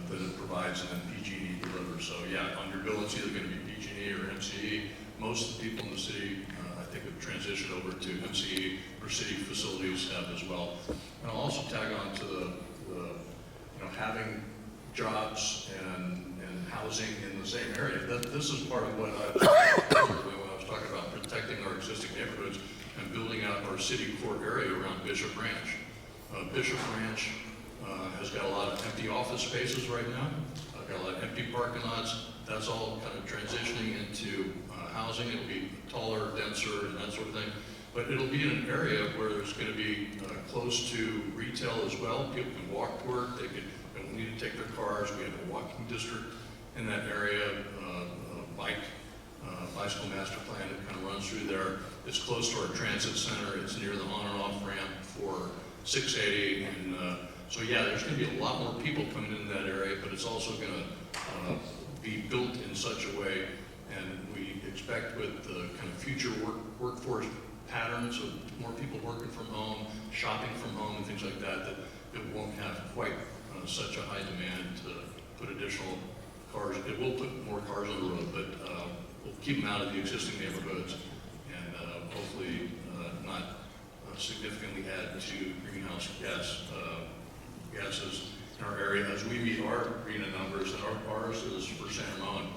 that it provides and then PG&E delivers. So yeah, on your bill, it's either going to be PG&E or MCE. Most of the people in the city, I think, have transitioned over to MCE, or city facilities have as well. And I'll also tag on to the having jobs and housing in the same area. This is part of what when I was talking about protecting our existing neighborhoods and building out our city core area around Bishop Ranch. Bishop Ranch has got a lot of empty office spaces right now. I've got a lot of empty parking lots. That's all kind of transitioning into housing. It'll be taller, denser, and that sort of thing. But it'll be in an area where there's going to be close to retail as well. People can walk to work. They don't need to take their cars. We have a walking district in that area, bicycle master plan that kind of runs through there. It's close to our transit center. It's near the on and off ramp for 680. And so yeah, there's going to be a lot more people coming into that area, but it's also going to be built in such a way, and we expect with the kind of future workforce patterns of more people working from home, shopping from home, and things like that, that it won't have quite such a high demand to put additional cars. It will put more cars on the road, but we'll keep them out of the existing neighborhoods and hopefully not significantly add to greenhouse gases in our area as we meet our RENA numbers, and ours is for San Ramon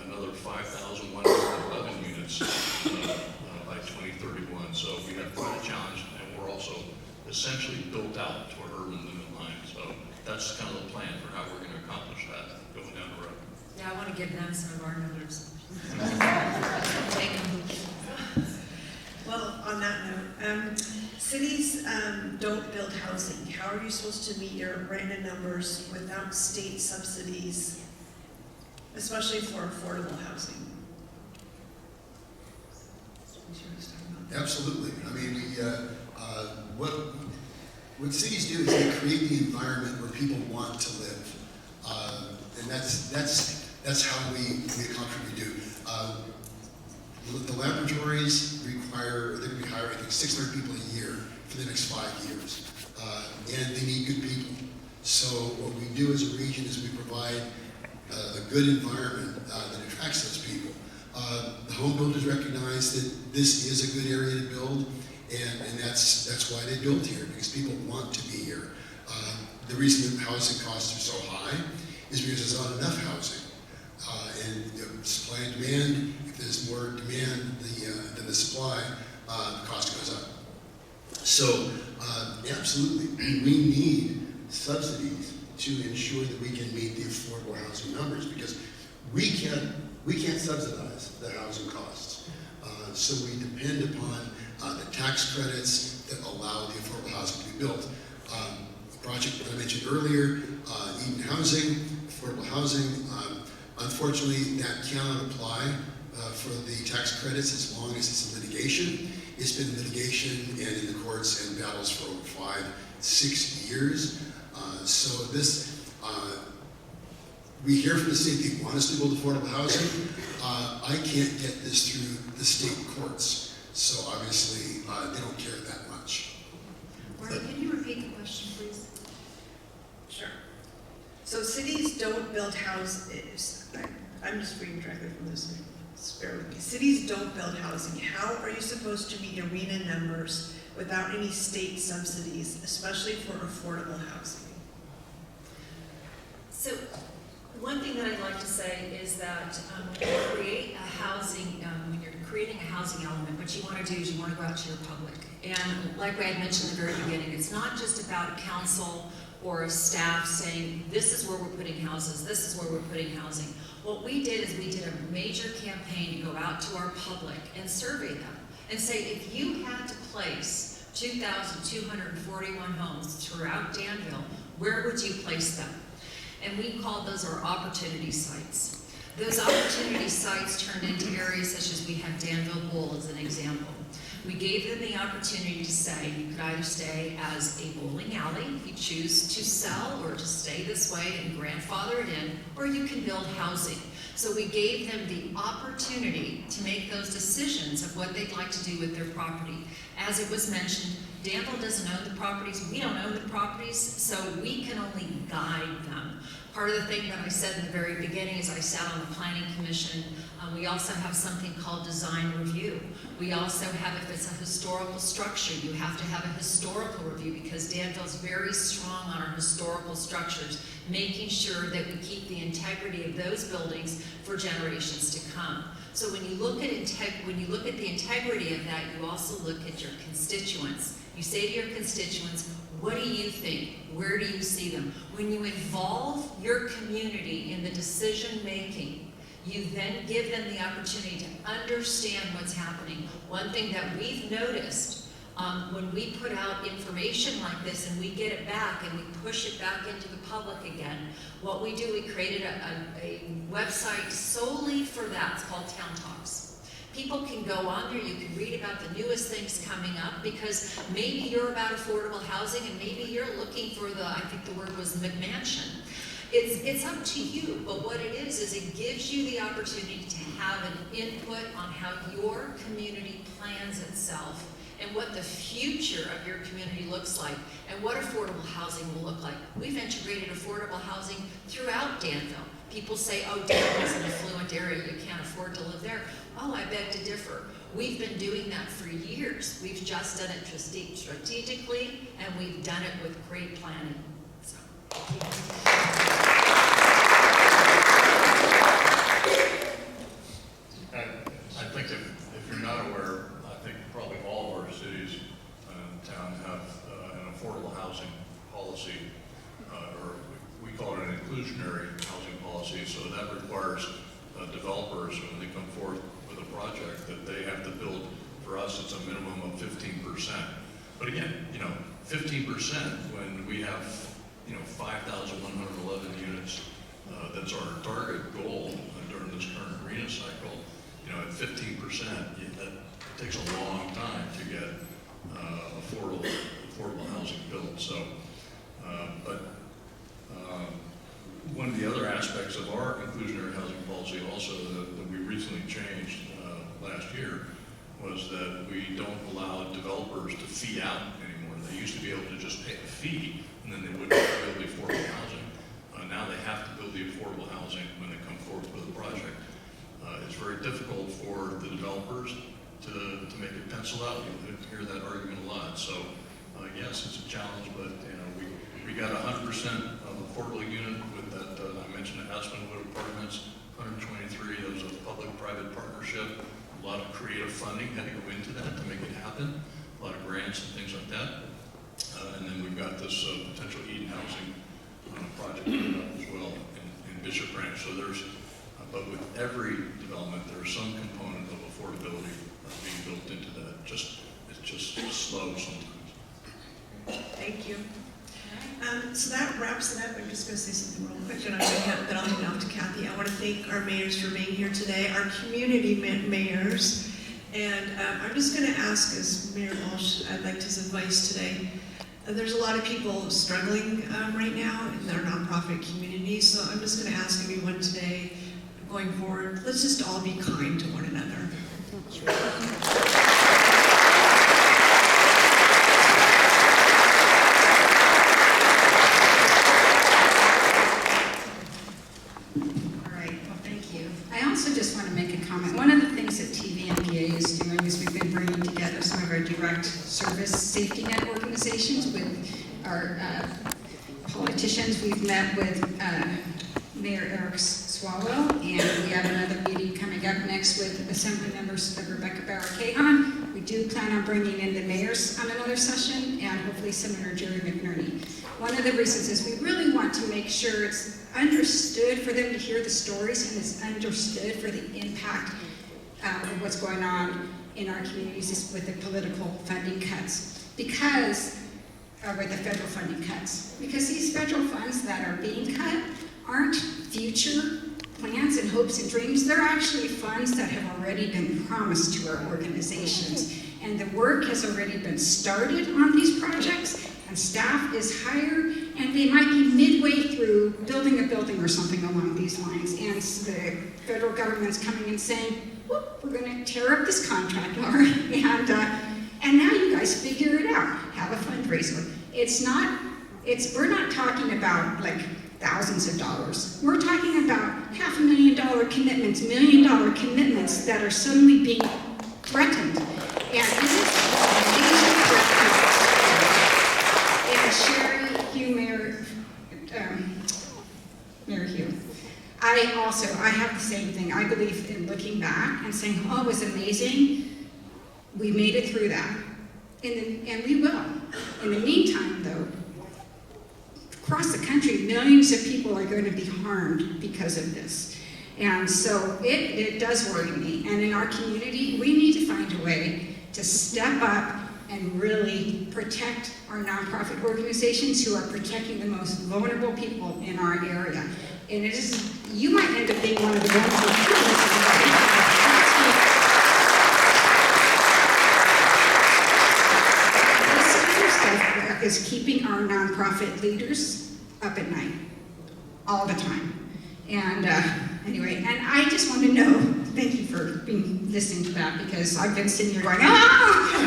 another 5,111 units by 2031. So we have quite a challenge, and we're also essentially built out to our urban limit line. So that's kind of the plan for how we're going to accomplish that going down the road. Yeah, I want to give them some of our numbers. Well, on that note, cities don't build housing. How are you supposed to meet your RENA numbers without state subsidies, especially for affordable housing? Absolutely. I mean, what cities do is they create the environment where people want to live, and that's how we accomplish what we do. The laboratories require, they're going to be hiring, I think, 600 people a year for the next 5 years, and they need good people. So what we do as a region is we provide a good environment that attracts those people. The home builders recognize that this is a good area to build, and that's why they build here, because people want to be here. The reason that housing costs are so high is because there's not enough housing. And supply and demand, if there's more demand than the supply, the cost goes up. So absolutely, we need subsidies to ensure that we can meet the affordable housing numbers, because we can't subsidize the housing costs. So we depend upon the tax credits that allow the affordable housing to be built. A project that I mentioned earlier, Eden Housing, affordable housing, Unfortunately, that cannot apply for the tax credits as long as it's in litigation. It's been in litigation and in the courts and battles for over 5-6 years. So this, we hear from the state they want us to build affordable housing. I can't get this through the state courts, so obviously they don't care that much. Marty, can you repeat the question, please? Sure. So cities don't build houses, I'm just reading directly from this, so bear with me. Cities don't build housing. How are you supposed to meet arena numbers without any state subsidies, especially for affordable housing? So, one thing that I'd like to say is that when you create a housing, when you're creating a housing element, what you want to do is you want to go out to your public. And like I had mentioned in the very beginning, it's not just about a council or a staff saying, this is where we're putting houses, this is where we're putting housing. What we did is we did a major campaign to go out to our public and survey them and say, if you had to place 2,241 homes throughout Danville, where would you place them? And we called those our opportunity sites. Those opportunity sites turned into areas such as we have Danville Bowl as an example. We gave them the opportunity to say you could either stay as a bowling alley if you choose to sell or to stay this way and grandfather it in, or you can build housing. So we gave them the opportunity to make those decisions of what they'd like to do with their property. As it was mentioned, Danville doesn't own the properties, we don't own the properties, so we can only guide them. Part of the thing that I said in the very beginning is I sat on the Planning Commission. We also have something called design review. We also have, if it's a historical structure, you have to have a historical review because Danville's very strong on our historical structures, making sure that we keep the integrity of those buildings for generations to come. So when you look at the integrity of that, you also look at your constituents. You say to your constituents, what do you think? Where do you see them? When you involve your community in the decision making, you then give them the opportunity to understand what's happening. One thing that we've noticed when we put out information like this and we get it back and we push it back into the public again, what we do, we created a website solely for that. It's called Town Talks. People can go on there, you can read about the newest things coming up because maybe you're about affordable housing and maybe you're looking for I think the word was McMansion. It's up to you, but what it is it gives you the opportunity to have an input on how your community plans itself and what the future of your community looks like and what affordable housing will look like. We've integrated affordable housing throughout Danville. People say, oh, Danville's an affluent area, you can't afford to live there. Oh, I beg to differ. We've been doing that for years. We've just done it strategically, and we've done it with great planning. So. I think if you're not aware, I think probably all of our cities and town have an affordable housing policy, or we call it an inclusionary housing policy. So that requires developers, when they come forth with a project, that they have to build. For us, it's a minimum of 15%. But again, 15% when we have 5,111 units. That's our target goal during this current arena cycle. At 15%, that takes a long time to get affordable housing built. So, one of the other aspects of our inclusionary housing policy also that we recently changed last year was that we don't allow developers to fee out anymore. They used to be able to just pay a fee and then they wouldn't build the affordable housing. Now they have to build the affordable housing when they come forward with a project. It's very difficult for the developers to make it pencil out. You hear that argument a lot. So yes, it's a challenge, but we got 100% of affordable unit with that. I mentioned the Aspenwood Apartments, 123. There was a public-private partnership. A lot of creative funding had to go into that to make it happen. A lot of grants and things like that. And then we've got this potential Eden housing project coming up as well in Bishop Branch. So there's, but with every development, there's some component of affordability being built into that. It's just slow sometimes. Thank you. So that wraps it up. I'm just going to say something real quick, and then I'll hand it off to Kathy. I want want to thank our mayors for being here today, our community mayors. And I'm just going to ask, as Mayor Walsh, I'd like his advice today. There's a lot of people struggling right now in their nonprofit communities, so I'm just going to ask everyone today, going forward, let's just all be kind to one another. All right, well, thank you. I also just want to make a comment. One of the things that TVNPA is doing is we've been bringing together some of our direct service safety net organizations with our politicians. We've met with Mayor Eric Swalwell, and we have another meeting coming up next with Assembly members Rebecca Barrett-Cahan. We do plan on bringing in the mayors on another session, and hopefully Senator Jerry McNerney. One of the reasons is we really want to make sure it's understood for them to hear the stories, and it's understood for the impact of what's going on in our communities with the political funding cuts, because with the federal funding cuts. Because these federal funds that are being cut aren't future plans and hopes and dreams. They're actually funds that have already been promised to our organizations. And the work has already been started on these projects, and staff is hired, and they might be midway through building a building or something along these lines. And the federal government's coming and saying, whoop, we're going to tear up this contract, Laura, and now you guys figure it out. Have a fundraiser. We're not talking about like thousands of dollars. We're talking about $500,000 commitments, $1 million commitments that are suddenly being threatened. And this is a major threat. And Sherry, Hugh, Mayor Hugh, I have the same thing. I believe in looking back and saying, oh, it was amazing. We made it through that. And we will. In the meantime, though, across the country, millions of people are going to be harmed because of this. And so it does worry me. And in our community, we need to find a way to step up and really protect our nonprofit organizations who are protecting the most vulnerable people in our area. And it is, you might end up being one of the vulnerable people. Is keeping our nonprofit leaders up at night, all the time. And anyway, and I just want to know, thank you for listening to that, because I've been sitting here going, I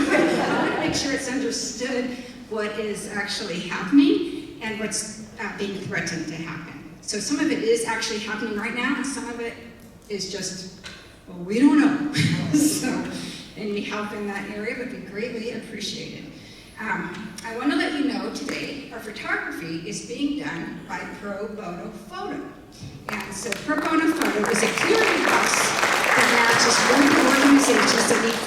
want to make sure it's understood what is actually happening and what's being threatened to happen. So some of it is actually happening right now, and some of it is just, well, we don't know. So any help in that area would be greatly appreciated. I want to let you know today our photography is being done by Pro Bono Photo. And so Pro Bono Photo is a clearinghouse that matches local organizations that need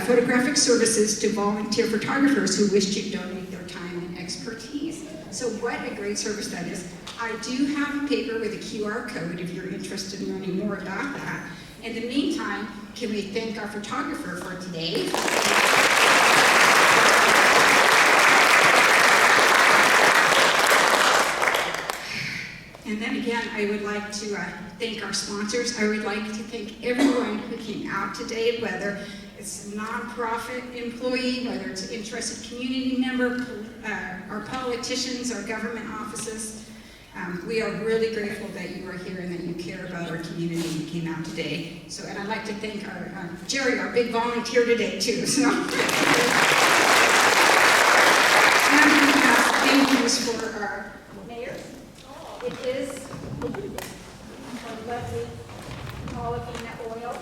photographic services to volunteer photographers who wish to donate their time and expertise. So what a great service that is. I do have a paper with a QR code if you're interested in learning more about that. In the meantime, can we thank our photographer for today? And then again, I would like to thank our sponsors. I would like to thank everyone who came out today, whether it's a nonprofit employee, whether it's an interested community member, our politicians, our government offices. We are really grateful that you are here and that you care about our community and came out today. So, and I'd like to thank our Jerry, our big volunteer today too. So, and we have thank yous for our mayor. It is a lovely olive oil.